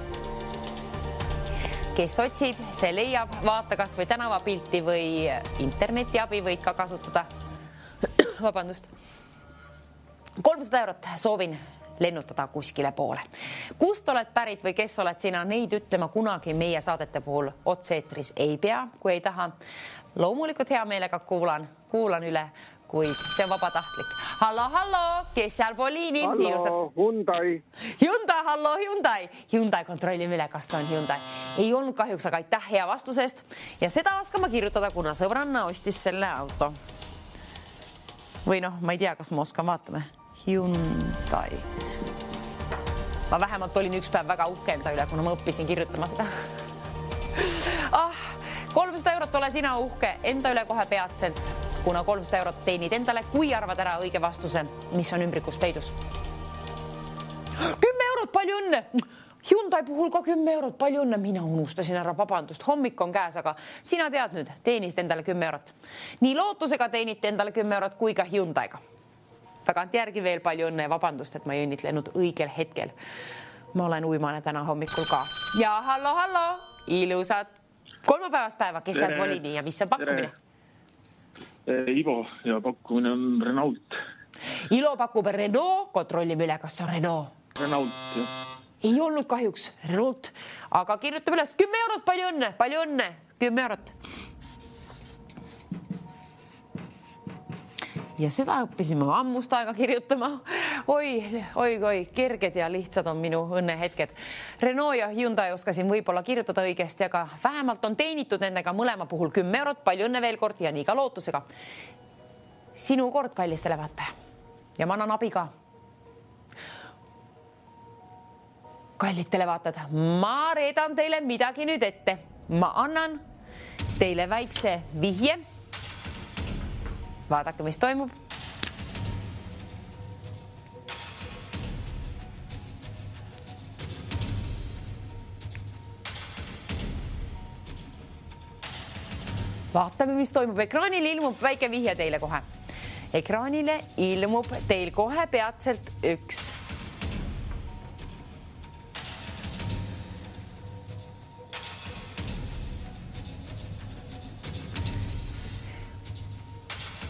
[SPEAKER 1] Kes otsib, see leiab, vaata kas või tänavapilti või interneti abi võid ka kasutada. Vabandust. 300 eurot soovin lennutada kuskile poole. Kust oled pärit või kes oled sina, neid ütlema kunagi meie saadete puhul otse-eetris ei pea, kui ei taha. Loomulikult hea meelega kuulan üle, kuid see on vabatahtlik. Hallo, kes seal pool liini?
[SPEAKER 3] Hallo, Hyundai.
[SPEAKER 1] Hyundai, kontrollime üle, kas on Hyundai. Ei olnud kahjuks, aga aitäh hea vastusest. Ja seda oskan ma kirjutada, kuna sõbranna ostis selle auto. Või noh, ma ei tea, kas ma oskan, vaatame. Hyundai. Ma vähemalt olin üks päev väga uhke enda üle, kuna ma õppisin kirjutama seda. 300 eurot ole sina uhke enda üle kohe peatselt, kuna 300 eurot teenid endale, kui arvad ära õige vastuse, mis on ümbrikus peidus. 10 eurot, palju õnne! Hyundai puhul ka 10 eurot, palju õnne. Mina unustasin ära, vabandust, hommik on käes, aga sina tead nüüd, teenisid endale 10 eurot. Nii lootusega teenite endale 10 eurot kui ka Hyundaiga. Tagant järgi veel palju õnne ja vabandust, et ma ei õnnitlenud õigel hetkel. Ma olen uimane täna hommikul ka. Ja hallo, ilusad kolmapäevast päeva, kes on Volini ja mis on pakkumine?
[SPEAKER 5] Ivo ja pakkumine on Renault.
[SPEAKER 1] Ilo pakub Renault, kontrollime üle, kas on Renault.
[SPEAKER 5] Renault, jah.
[SPEAKER 1] Ei olnud kahjuks Renault, aga kirjutame üles 10 eurot, palju õnne, 10 eurot. Ja seda õppisime ammust aega kirjutama. Oi, kerged ja lihtsad on minu õnnehetked. Renault ja Hyundai oskasin võib-olla kirjutada õigesti, aga vähemalt on teenitud nendega mõlema puhul 10 eurot, palju õnne veel kord ja nii ka lootusega. Sinu kord, kallis televaataja. Ja ma annan abi ka. Kallid televaatajad, ma reedan teile midagi nüüd ette. Ma annan teile väikse vihje. Vaadake, mis toimub. Vaatame, mis toimub. Ekraanile ilmub väike vihje teile kohe. Ekraanile ilmub teil kohe peatselt üks.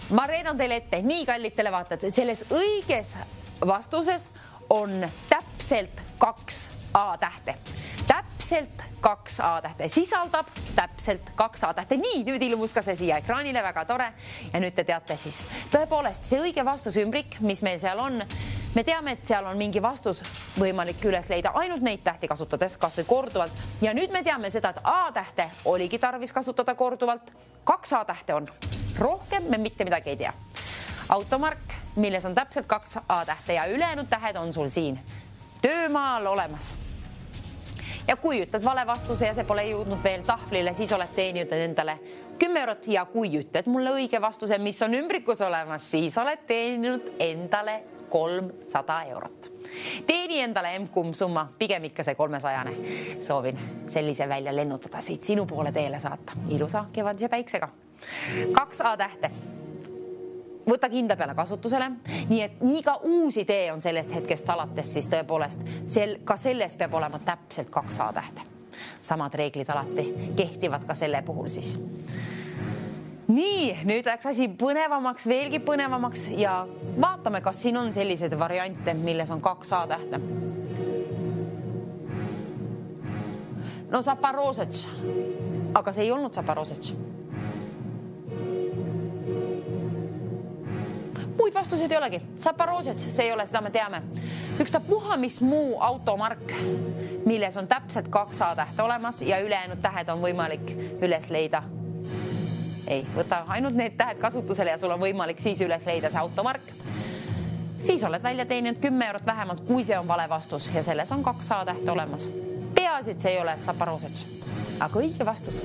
[SPEAKER 1] Ma reedan teile ette, nii kallid televaatajad, selles õiges vastuses on täpselt 2 A-tähte. Täpselt 2 A-tähte, sisaldab täpselt 2 A-tähte. Nii, nüüd ilmus ka see siia ekraanile, väga tore. Ja nüüd te teate siis, tõepoolest, see õige vastusümbrik, mis meil seal on, me teame, et seal on mingi vastus võimalik üles leida ainult neid tähti kasutades, kas või korduvalt. Ja nüüd me teame seda, et A-tähte oligi tarvis kasutada korduvalt. 2 A-tähte on. Rohkem me mitte midagi ei tea. Automark, milles on täpselt 2 A-tähte ja ülejäänud tähed on sul siin töömaal olemas. Ja kui ütled vale vastuse ja see pole jõudnud veel tahvlile, siis oled teeninud endale 10 eurot ja kui ütled mulle õige vastuse, mis on ümbrikus olemas, siis oled teeninud endale 300 eurot. Teeni endale emb-kumb summa, pigem ikka see 300-ne. Soovin sellise välja lennutada siit sinu poole teele saata. Ilusa kevadise päiksega. 2 A-tähte. Võta kinda peale kasutusele, nii et nii ka uus idee on sellest hetkest alates, siis tõepoolest ka selles peab olema täpselt 2 A-tähte. Samad reeglid alati kehtivad ka selle puhul siis. Nii, nüüd läks asi põnevamaks, veelgi põnevamaks ja vaatame, kas siin on sellised variante, milles on 2 A-tähte. No Zaporozhets, aga see ei olnud Zaporozhets. Muid vastuseid ei olegi. Zaporozhets, see ei ole, seda me teame. Ükstapuha, mis muu automark, milles on täpselt 2 A-tähte olemas ja ülejäänud tähed on võimalik üles leida. Ei, võta ainult need tähed kasutusele ja sul on võimalik siis üles leida see automark. Siis oled välja teeninud 10 eurot vähemalt, kui see on vale vastus ja selles on 2 A-tähte olemas. Peaasi, et see ei ole Zaporozhets. Aga õige vastus.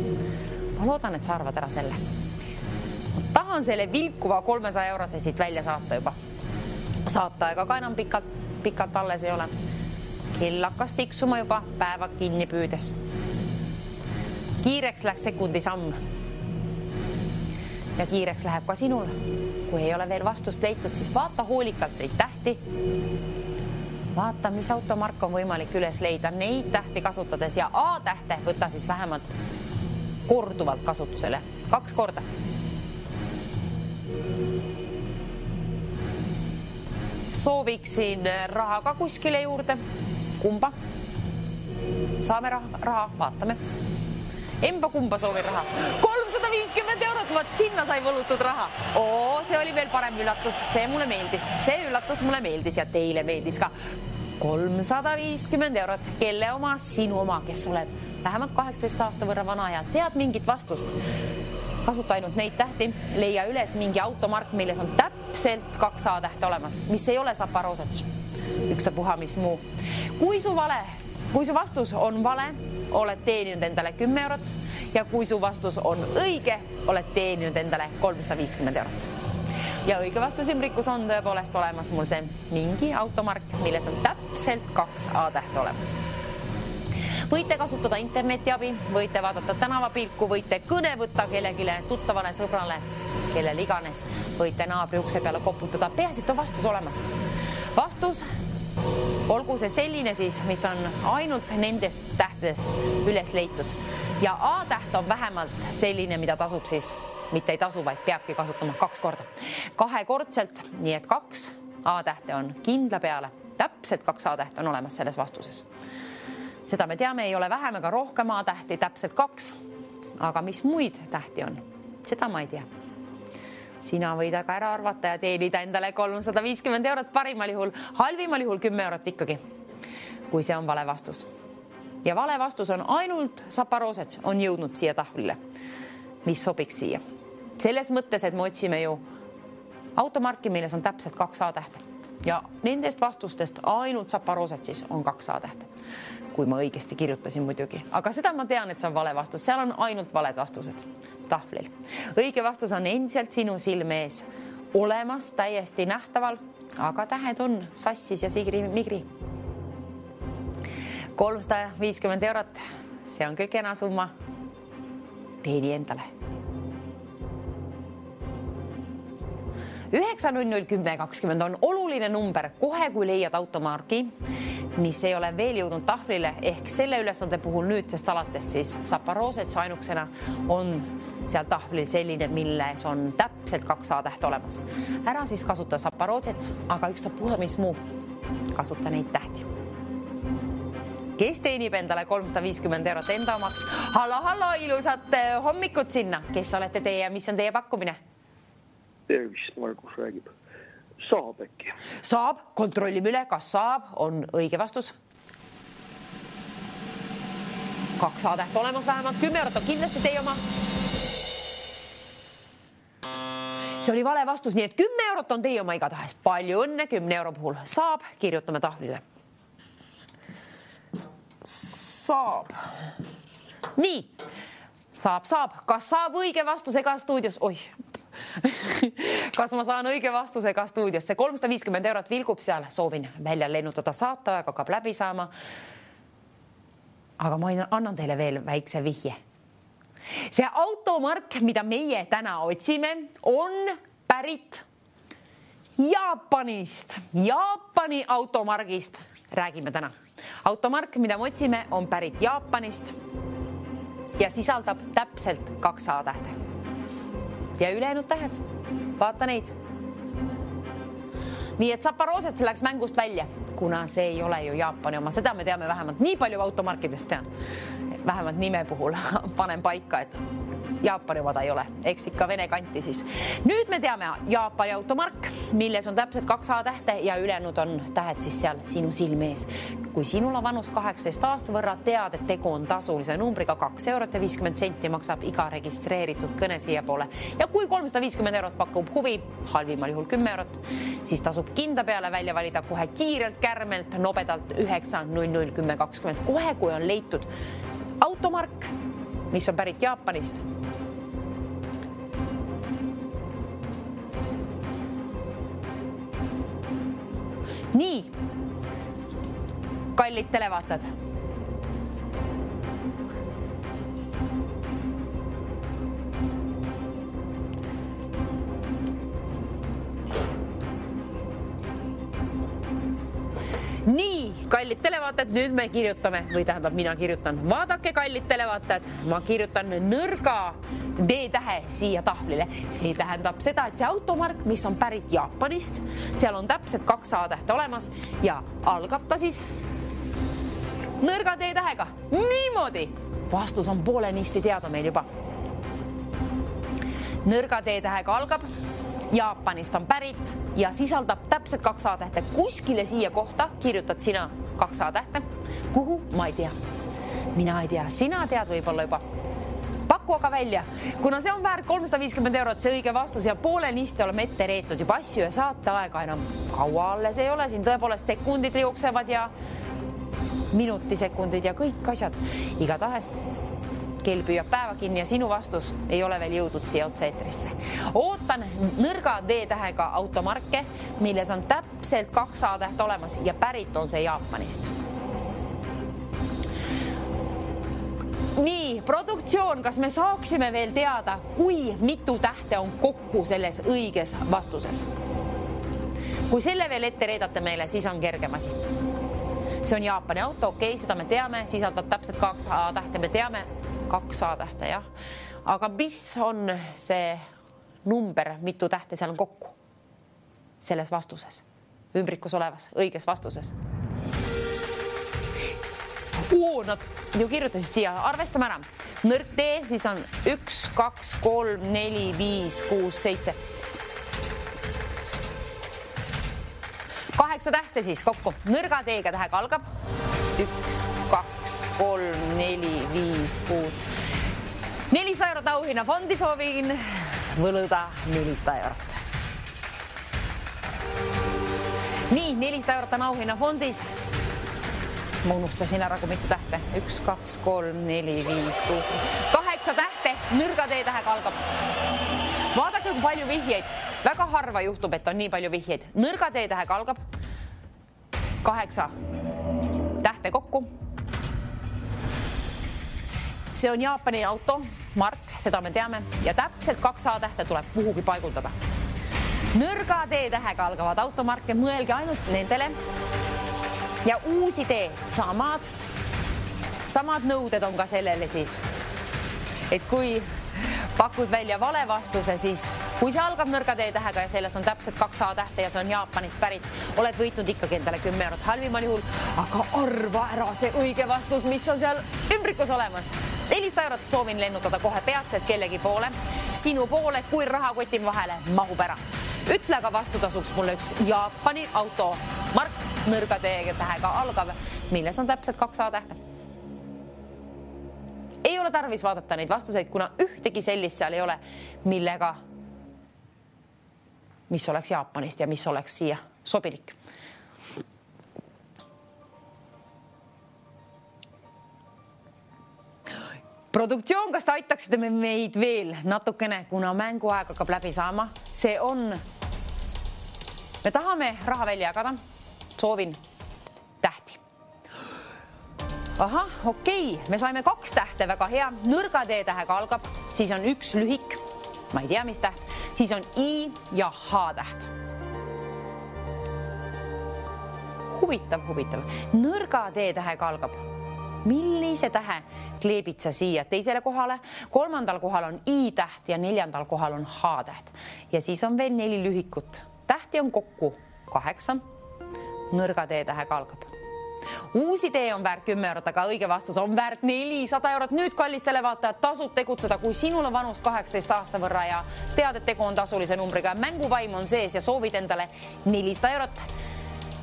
[SPEAKER 1] Ma loodan, et sa arvad ära selle. Ma tahan selle vilkuva 300 eurose siit välja saata juba. Saattaega ka enam pikalt alles ei ole. Kell hakkas tiksuma juba päeva kinni püüdes. Kiireks läks sekundi samm. Ja kiireks läheb ka sinul. Kui ei ole veel vastust leitud, siis vaata hoolikalt neid tähti. Vaata, mis automark on võimalik üles leida neid tähti kasutades ja A-tähte võta siis vähemalt korduvalt kasutusele. 2 korda. Sooviksin raha ka kuskile juurde. Kumba? Saame raha, vaatame. Emba kumba soovin raha? 350 €, vaat sinna sai võlutud raha. See oli veel parem üllatus, see mulle meeldis. See üllatus mulle meeldis ja teile meeldis ka. 350 €, kelle oma, sinu oma, kes oled vähemalt 18 aasta võrra vana ja tead mingit vastust. Kasuta ainult neid tähti, leia üles mingi automark, milles on täpselt 2 A-tähte olemas, mis ei ole Zaporozhets. Ükstapuha mis muu. Kui su vastus on vale, oled teeninud endale 10 € ja kui su vastus on õige, oled teeninud endale 350 €. Ja õige vastus ümbrikus on tõepoolest olemas mul see mingi automark, milles on täpselt 2 A-tähte olemas. Võite kasutada interneti abi, võite vaadata tänavapilku, võite kõne võtta kellegile, tuttavale, sõbrale, kellele iganes. Võite naabri ukse peale koputada, peaasi, et on vastus olemas. Vastus, olgu see selline siis, mis on ainult nendest tähtedest üles leitud. Ja A-täht on vähemalt selline, mida tasub siis, mitte ei tasu, vaid peabki kasutama 2 korda. 2-kordselt, nii et 2 A-tähte on kindla peale. Täpselt 2 A-tähte on olemas selles vastuses. Seda me teame, ei ole vähem ega rohkem A-tähti, täpselt 2. Aga mis muid tähti on? Seda ma ei tea. Sina võid aga ära arvata ja teenida endale 350 € parimal juhul, halvimal juhul 10 € ikkagi, kui see on vale vastus. Ja vale vastus on ainult Zaporozhets on jõudnud siia tahvlile, mis sobiks siia. Selles mõttes, et me otsime ju automarki, milles on täpselt 2 A-tähte. Ja nendest vastustest ainult Zaporozhetsis on 2 A-tähte. Kui ma õigesti kirjutasin muidugi. Aga seda ma tean, et see on vale vastus. Seal on ainult valed vastused tahvlil. Õige vastus on endiselt sinu silme ees olemas täiesti nähtaval, aga tähed on sassis ja sigri-migri. 350 €, see on küll kena summa. Teeni endale. 9001020 on oluline number kohe, kui leiad automargi, mis ei ole veel jõudnud tahvlile, ehk selle ülesande puhul nüüdsest alates siis Zaporozhets ainuksena on seal tahvlil selline, milles on täpselt 2 A-tähte olemas. Ära siis kasuta Zaporozhets, aga ükstapuha mis muu, kasuta neid tähti. Kes teenib endale 350 € enda omaks? Hallo, ilusat hommikut sinna. Kes olete teie ja mis on teie pakkumine?
[SPEAKER 5] Tervist, Margus räägib. Saab äkki?
[SPEAKER 1] Saab, kontrollime üle, kas saab, on õige vastus. 2 A-tähte olemas vähemalt, 10 € on kindlasti teie oma. See oli vale vastus, nii et 10 € on teie oma igatahes. Palju õnne 10 € puhul. Saab, kirjutame tahvlile. Saab. Nii, saab. Kas saab õige vastusega stuudios? Oih, kas ma saan õige vastusega stuudiosse? 350 € vilgub seal, soovin välja lennutada saate, aga hakkab läbi saama. Aga ma annan teile veel väikse vihje. See automark, mida meie täna otsime, on pärit Jaapanist. Jaapani automargist räägime täna. Automark, mida me otsime, on pärit Jaapanist ja sisaldab täpselt 2 A-tähte. Ja ülejäänud tähed, vaata neid. Nii et Zaporozhets läks mängust välja, kuna see ei ole ju Jaapani oma. Seda me teame vähemalt nii palju automarkidest tean. Vähemalt nime puhul panen paika, et Jaapani oma ta ei ole, eks ikka Vene kanti siis. Nüüd me teame Jaapani automark, milles on täpselt 2 A-tähte ja ülejäänud on tähed siis seal sinu silme ees. Kui sinul on vanus 18 aasta võrra, tead, et tegu on tasulise numbriga 2,50 € maksab iga registreeritud kõne siia poole. Ja kui 350 € pakub huvi, halvimal juhul 10 €, siis tasub kinda peale välja valida kohe kiirelt, kärmelt, nobedalt 9001020. Kohe, kui on leitud automark, mis on pärit Jaapanist. nii, kallid televaatajad. nii, kallid televaatajad, nüüd me kirjutame või tähendab, mina kirjutan. Vaadake, kallid televaatajad, ma kirjutan nõrga D-tähe siia tahvlile. See tähendab seda, et see automark, mis on pärit Jaapanist, seal on täpselt 2 A-tähte olemas ja algab ta siis nõrga D-tähega. Niimoodi. Vastus on poolenisti teada meil juba. Nõrga D-tähega algab. Jaapanist on pärit ja sisaldab täpselt 2 A-tähte. Kuskile siia kohta kirjutad sina 2 A-tähte. Kuhu? Ma ei tea. Mina ei tea. Sina tead võib-olla juba. Paku aga välja. Kuna see on väärt 350 €, see õige vastus ja poolenisti oleme ette reetnud juba asju ja saateaega enam kaua alles ei ole. Siin tõepoolest sekundid jooksevad ja minutisekundid ja kõik asjad. Igatahes kell püüab päeva kinni ja sinu vastus ei ole veel jõudnud siia otse-eetrisse. Ootan nõrga D-tähega automarke, milles on täpselt 2 A-täht olemas ja pärit on see Jaapanist. Nii, produktsioon, kas me saaksime veel teada, kui mitu tähte on kokku selles õiges vastuses? Kui selle veel ette reedate meile, siis on kergem asi. See on Jaapani auto, okei, seda me teame, sisaldab täpselt 2 A-tähte, me teame 2 A-tähte, jah. Aga mis on see number, mitu tähte seal on kokku selles vastuses, ümbrikus olevas, õiges vastuses? Nad ju kirjutasid siia, arvestame ära. Nõrk D, siis on 1, 2, 3, 4, 5, 6, 7. 8 tähte siis kokku. Nõrga D-ga tähega algab. 1, 2, 3, 4, 5, 6. 400 € auhinna fondi soovin võluda 400 €. Nii, 400 € on auhinna fondis. Ma unustasin ära, kui mitu tähte. 1, 2, 3, 4, 5, 6. 8 tähte nõrga D-tähega algab. Vaadake, kui palju vihjeid. Väga harva juhtub, et on nii palju vihjeid. Nõrga D-tähega algab. 8 tähte kokku. See on Jaapani auto, mark, seda me teame. Ja täpselt 2 A-tähte tuleb kuhugi paiguldada. Nõrga D-tähega algavad automarke, mõelge ainult nendele. Ja uusi D, samad nõuded on ka sellele siis. Et kui pakud välja vale vastuse, siis kui see algab nõrga D-tähega ja selles on täpselt 2 A-tähte ja see on Jaapanist pärit, oled võitnud ikkagi endale 10 € halvimal juhul, aga arva ära see õige vastus, mis on seal ümbrikus olemas. 400 € soovin lennutada kohe peatselt kellegi poole, sinu poole, kui rahakotin vahele mahub ära. Ütle aga vastutasuks mulle üks Jaapani auto mark nõrga D-tähega algav, milles on täpselt 2 A-tähte. Ei ole tarvis vaadata neid vastuseid, kuna ühtegi sellist seal ei ole, mis oleks Jaapanist ja mis oleks siia sobilik. Produktsioon, kas te aitaksite meid veel natukene, kuna mänguaeg hakkab läbi saama? See on, me tahame raha välja jagada, soovin tähti. Aha, okei, me saime 2 tähte, väga hea. Nõrga D-tähega algab, siis on 1 lühik, ma ei tea, mis täht, siis on I ja H täht. Huvitav. Nõrga D-tähega algab. Millise tähe kleebid sa siia teisele kohale? 3. kohal on I täht ja 4. kohal on H täht. Ja siis on veel 4 lühikut. Tähti on kokku 8. Nõrga D-tähega algab. Uusi D on väärt 10 €, aga õige vastus on väärt 400 €. Nüüd, kallis televaatajad, tasub tegutseda, kui sinul on vanust 18 aasta võrra ja tead, et tegu on tasulise numbriga. Mänguvaim on sees ja soovid endale 400 €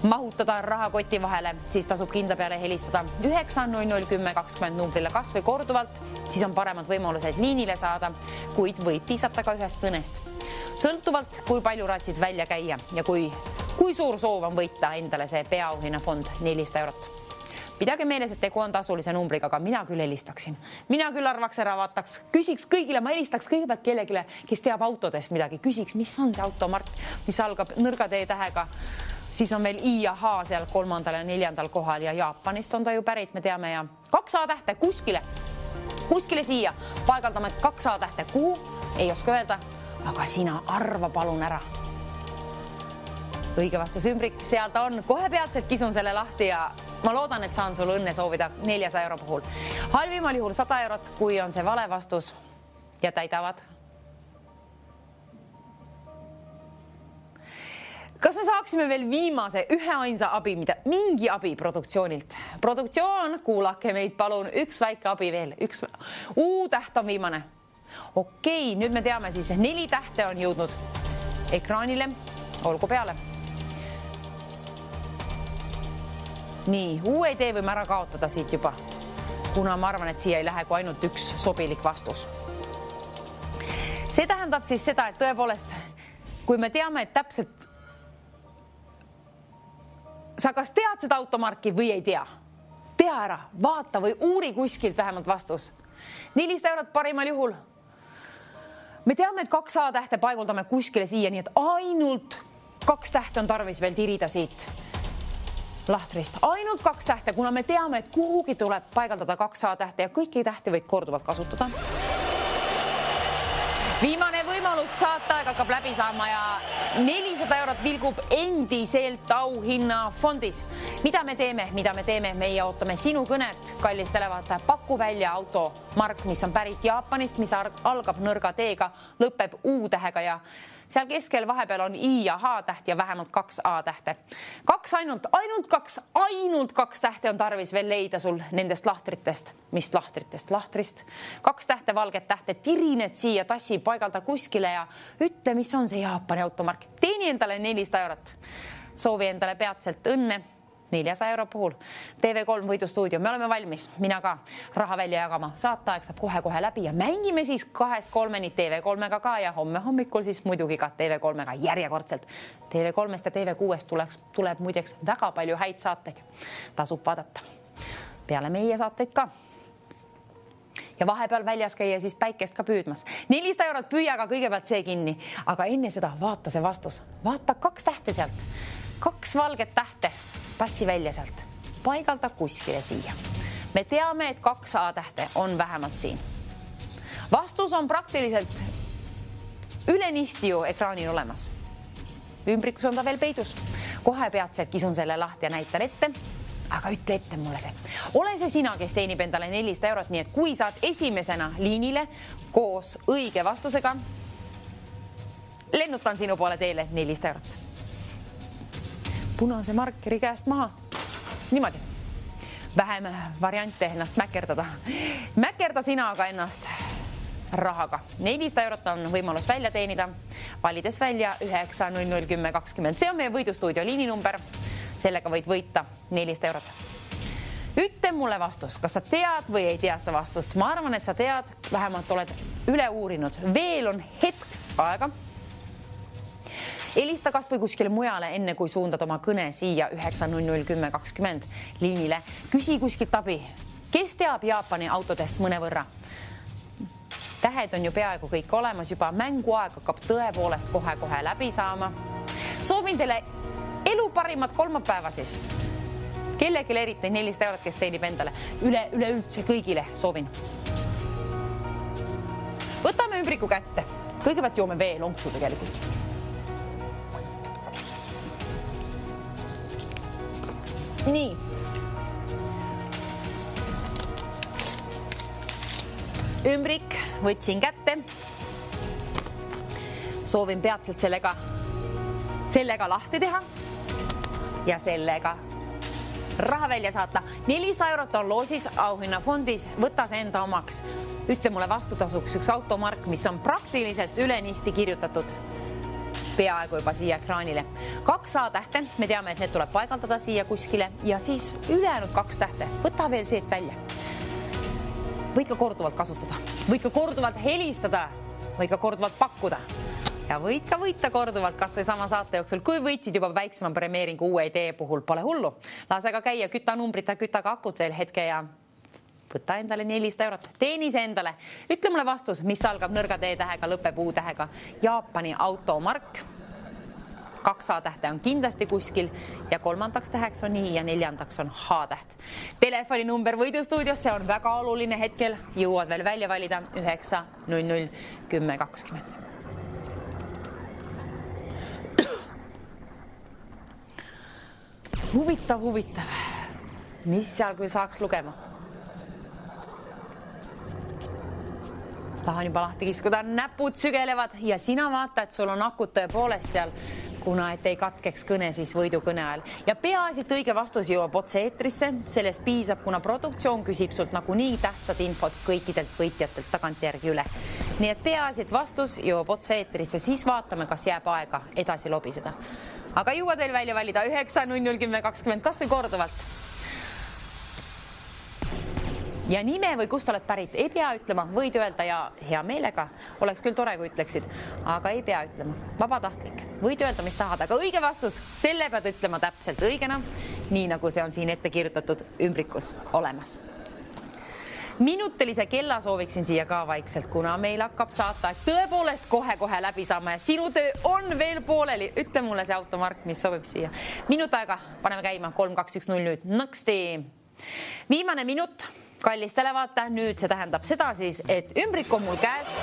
[SPEAKER 1] mahutada rahakoti vahele, siis tasub kindla peale helistada 900 10 20 numbrile kas või korduvalt, siis on paremad võimalused liinile saada, kuid võib piisata ka ühest kõnest. Sõltuvalt, kui palju raatsid välja käia ja kui suur soov on võita endale see peaauhinnafond 400 €. Pidage meeles, et tegu on tasulise numbriga, aga mina küll helistaksin. Mina küll arvaks ära, vaataks, küsiks kõigile, ma helistaks kõigepealt kellegile, kes teab autodest midagi, küsiks, mis on see automark, mis algab nõrga D-tähega. siis on veel I ja H seal 3. ja 4. kohal ja Jaapanist on ta ju pärit, me teame ja 2 A-tähte kuskile siia. Paigaldame 2 A-tähte, kuhu? Ei oska öelda, aga sina arva palun ära. Õige vastus ümbrik, seal ta on. Kohe peatselt kisun selle lahti ja ma loodan, et saan sulle õnne soovida 400 euro puhul. Halvimal juhul 100 eurot, kui on see vale vastus ja täidavad. Kas me saaksime veel viimase üheainsa abi, mingi abi produktsioonilt? Produktsioon, kuulake meid palun, üks väike abi veel, üks U-täht on viimane. Okei, nüüd me teame siis, 4 tähte on jõudnud ekraanile, olgu peale. Nii, U-idee võime ära kaotada siit juba, kuna ma arvan, et siia ei lähe kui ainult üks sobilik vastus. See tähendab siis seda, et tõepoolest, kui me teame, et täpselt sa kas tead seda automarki või ei tea? Tea ära, vaata või uuri kuskilt vähemalt vastus. 400 eurot parimal juhul. Me teame, et 2 A-tähte paiguldame kuskile siia, nii et ainult 2 tähte on tarvis veel tirida siit lahtrist. Ainult 2 tähte, kuna me teame, et kuhugi tuleb paigaldada 2 A-tähte ja kõiki tähti võid korduvalt kasutada. Viimane võimalus saata aeg hakkab läbi saama ja 400 eurot vilgub endiselt auhinnafondis. Mida me teeme? Meie ootame sinu kõnet, kallis televaataja. Paku välja automark, mis on pärit Jaapanist, mis algab nõrga teega, lõpeb U-tähega ja seal keskel vahepeal on I ja H-täht ja vähemalt 2 A-tähte. Ainult 2 tähte on tarvis veel leida sul nendest lahtritest. Mis lahtritest? Lahtrist. 2 tähte, valget tähte, tirined siia, tassi, paigalda kuskile ja ütle, mis on see Jaapani automark. Teeni endale 400 eurot. Soovi endale peatselt õnne. 400 euro puhul. TV3 võidustuudio, me oleme valmis, mina ka raha välja jagama. Saataeg saab kohe läbi ja mängime siis 2-3 TV3-ga ka ja homme hommikul siis muidugi ka TV3-ga järjekordselt. TV3-st ja TV6-st tuleb muideks väga palju häid saateid. Tasub vaadata. Peale meie saateid ka. Ja vahepeal väljas käia siis päikest ka püüdmas. 400 eurot püüaga kõigepealt see kinni, aga enne seda vaata see vastus. Vaata 2 tähte sealt. 2 valget tähte. Tassi välja sealt. Paigalda kuskile siia. Me teame, et 2 A-tähte on vähemalt siin. Vastus on praktiliselt ülenisti ju ekraanil olemas. Ümbrikus on ta veel peidus. Kohe peatselt kisun selle lahti ja näitan ette. Aga ütle ette mulle see. Ole see sina, kes teenib endale 400 eurot, nii et kui saad esimesena liinile koos õige vastusega, lennutan sinu poole teele 400 eurot. Punase markeri käest maha. Niimoodi. Vähem variante ennast mäkerdada. Mäkerda sina aga ennast rahaga. 400 eurot on võimalus välja teenida, valides välja 9001020. See on meie võidustuudio liininumber. Sellega võid võita 400 eurot. Ütle mulle vastus, kas sa tead või ei tea seda vastust. Ma arvan, et sa tead, vähemalt oled üle uurinud. Veel on hetk aega. Helista kas või kuskile mujale, enne kui suundad oma kõne siia 9001020 liinile. Küsi kuskilt abi. Kes teab Jaapani autodest mõnevõrra? Tähed on ju peaaegu kõik olemas juba. Mänguaeg hakkab tõepoolest kohe läbi saama. Soovin teile elu parimat kolmapäeva siis. Kellelgi eriti 400 eurot, kes teenib endale. Üleüldse kõigile soovin. Võtame ümbriku kätte. Kõigepealt joome veelonksu tegelikult. Nii. Ümbrik võtsin kätte. Soovin peatselt sellega lahti teha ja sellega raha välja saata. 400 eurot on loosis auhinnafondis. Võta see enda omaks. Ütle mulle vastutasuks üks automark, mis on praktiliselt ülenisti kirjutatud. Peaaegu juba siia ekraanile. 2 A-tähte, me teame, et need tuleb paigaldada siia kuskile ja siis ülejäänud 2 tähte. Võta veel seet välja. Võid ka korduvalt kasutada, võid ka korduvalt helistada, võid ka korduvalt pakkuda ja võid ka võita korduvalt kas või sama saate jooksul, kui võitsid juba väiksema premeeringu uue idee puhul. Pole hullu. Lase ka käia, küta numbrita, küta ka akut veel hetke ja võta endale 400 eurot. Teeni see endale. Ütle mulle vastus, mis algab nõrga D-tähega, lõpeb U-tähega. Jaapani automark. 2 A-tähte on kindlasti kuskil ja 3. täheks on I ja 4. on H-täht. Telefoninumber võidustuudiosse on väga oluline hetkel, jõuad veel välja valida 9 00 10 20. Huvitav. Mis seal, kui saaks lugema? Tahan juba lahti kiskuda, näpud sügelevad ja sina vaata, et sul on akut tõepoolest seal, kuna et ei katkeks kõne siis võidukõne ajal. Ja peaasi, et õige vastus jõuab otse eetrisse, sellest piisab, kuna produktsioon küsib sult nagunii tähtsad infot kõikidelt võitjatelt tagantjärgi üle. Nii et peaasi, et vastus jõuab otse eetrisse, siis vaatame, kas jääb aega edasi lobiseda. Aga jõuad veel välja valida 9 00 10 20, kas või korduvalt. Ja nime või kust oled pärit, ei pea ütlema, võid öelda ja hea meelega, oleks küll tore, kui ütleksid, aga ei pea ütlema, vabatahtlik. Võid öelda, mis tahad, aga õige vastus, selle pead ütlema täpselt õigena, nii nagu see on siin ette kirjutatud ümbrikus olemas. Minutilise kella sooviksin siia ka vaikselt, kuna meil hakkab saata, et tõepoolest kohe läbi saama ja sinu töö on veel pooleli. Ütle mulle see automark, mis sobib siia. Minut aega, paneme käima, 3, 2, 1, 0 nüüd. Nõksti. Viimane minut. Kallis televaataja, nüüd see tähendab seda siis, et ümbrik on mul käes.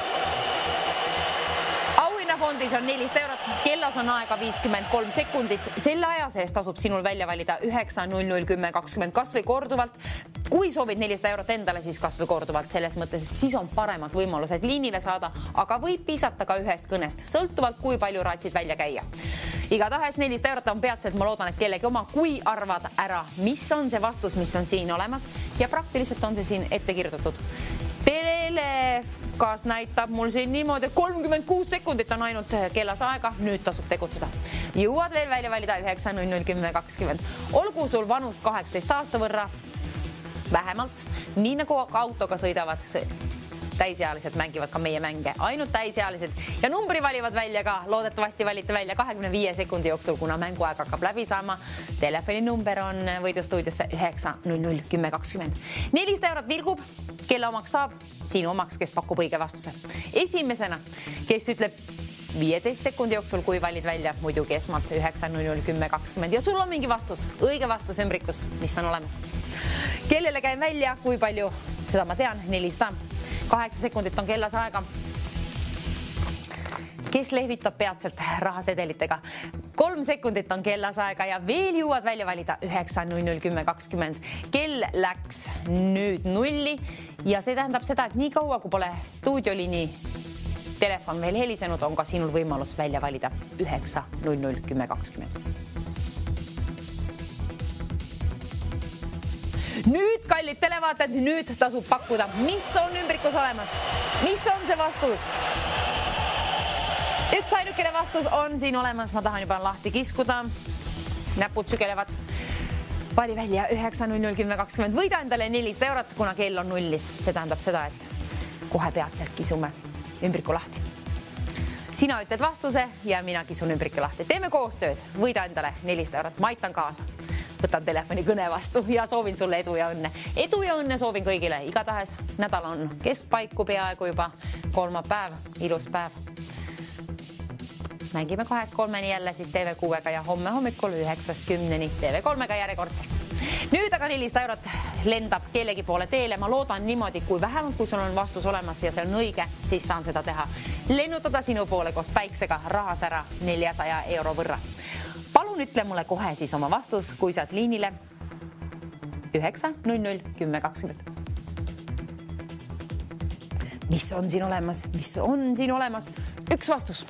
[SPEAKER 1] Auhinnafondis on 400 eurot, kellas on aega 53 sekundit. Selle aja sees tasub sinul välja valida 9 00 10 20 kas või korduvalt. Kui soovid 400 eurot endale, siis kas või korduvalt selles mõttes, et siis on paremad võimalused liinile saada, aga võib piisata ka ühest kõnest, sõltuvalt kui palju raatsid välja käia. Igatahes 400 eurot on peatselt, ma loodan, et kellegi oma, kui arvad ära, mis on see vastus, mis on siin olemas ja praktiliselt on see siin ette kirjutatud. Telekas näitab mul siin niimoodi, 36 sekundit on ainult kellas aega, nüüd tasub tegutseda. Jõuad veel välja valida 9 00 10 20. Olgu sul vanust 18 aasta võrra, vähemalt, nii nagu autoga sõidavad, täisealised mängivad ka meie mänge, ainult täisealised ja numbri valivad välja ka, loodetavasti valite välja 25 sekundi jooksul, kuna mänguaeg hakkab läbi saama. Telefoninumber on võidustuudiosse 9 00 10 20. 400 eurot vilgub, kelle omaks saab, sinu omaks, kes pakub õige vastuse. Esimesena, kes ütleb 15 sekundi jooksul, kui valid välja muidugi esmalt 9 00 10 20 ja sul on mingi vastus, õige vastus ümbrikus, mis on olemas. Kellele käin välja, kui palju, seda ma tean, 400. 8 sekundit on kellas aega. Kes lehvitab peatselt rahasedelitega? 3 sekundit on kellas aega ja veel jõuad välja valida 9 00 10 20. Kell läks nüüd 0 ja see tähendab seda, et nii kaua, kui pole stuudioliini telefon veel helisenud, on ka sinul võimalus välja valida 9 00 10 20. Nüüd, kallid televaatajad, nüüd tasub pakkuda, mis on ümbrikus olemas, mis on see vastus. Üks ainukene vastus on siin olemas, ma tahan juba lahti kiskuda, näpud sügelevad. Vali välja 9 00 10 20, võida endale 400 eurot, kuna kell on 0. See tähendab seda, et kohe peatselt kisume ümbriku lahti. Sina ütled vastuse ja mina kisun ümbriku lahti. Teeme koostööd, võida endale 400 eurot, ma aitan kaasa. Võtan telefoni kõne vastu ja soovin sulle edu ja õnne. Edu ja õnne soovin kõigile. Igatahes nädal on keskpaiku peaaegu juba, kolmapäev, ilus päev. Mängime 2-3 jälle siis TV6-ga ja homme hommikul 9-10 TV3-ga järjekordselt. Nüüd aga 400 eurot lendab kellegi poole teele. Ma loodan niimoodi, kui vähemalt kui sul on vastus olemas ja see on õige, siis saan seda teha. Lennutada sinu poole koos päiksega rahas ära 400 euro võrra. Palun ütle mulle kohe siis oma vastus, kui saad liinile 9 00 10 20. Mis on siin olemas? Mis on siin olemas? Üks vastus.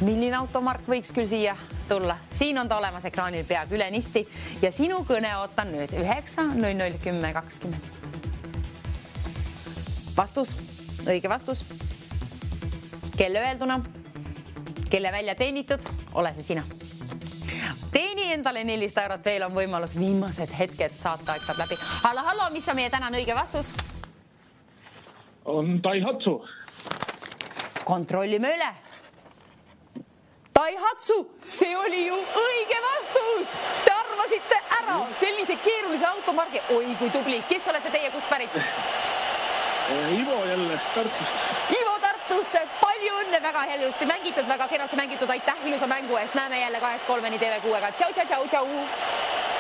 [SPEAKER 1] Milline automark võiks küll siia tulla? Siin on ta olemas ekraanil peaaegu ülenisti ja sinu kõne ootan nüüd 9 00 10 20. Vastus, õige vastus. Kelle öelduna, kelle välja teenitud, ole see sina. Teeni endale 400 eurot, veel on võimalus viimased hetked saata, et saab läbi. Hallo, mis on meie tänane õige vastus?
[SPEAKER 6] On Daihatsu.
[SPEAKER 1] Kontrollime üle. Daihatsu, see oli ju õige vastus. Te arvasite ära sellise keerulise automargi. Oi, kui tubli. Kes olete teie, kust pärit?
[SPEAKER 6] Ivo jälle Tartust.
[SPEAKER 1] Ivo Tartust. Tartusse. Palju õnne, väga ilusti mängitud, väga kenasti mängitud. Aitäh ilusa mängu eest. Näeme jälle 2-3 TV6-ga. Tšau, tšau, tšau, tšau.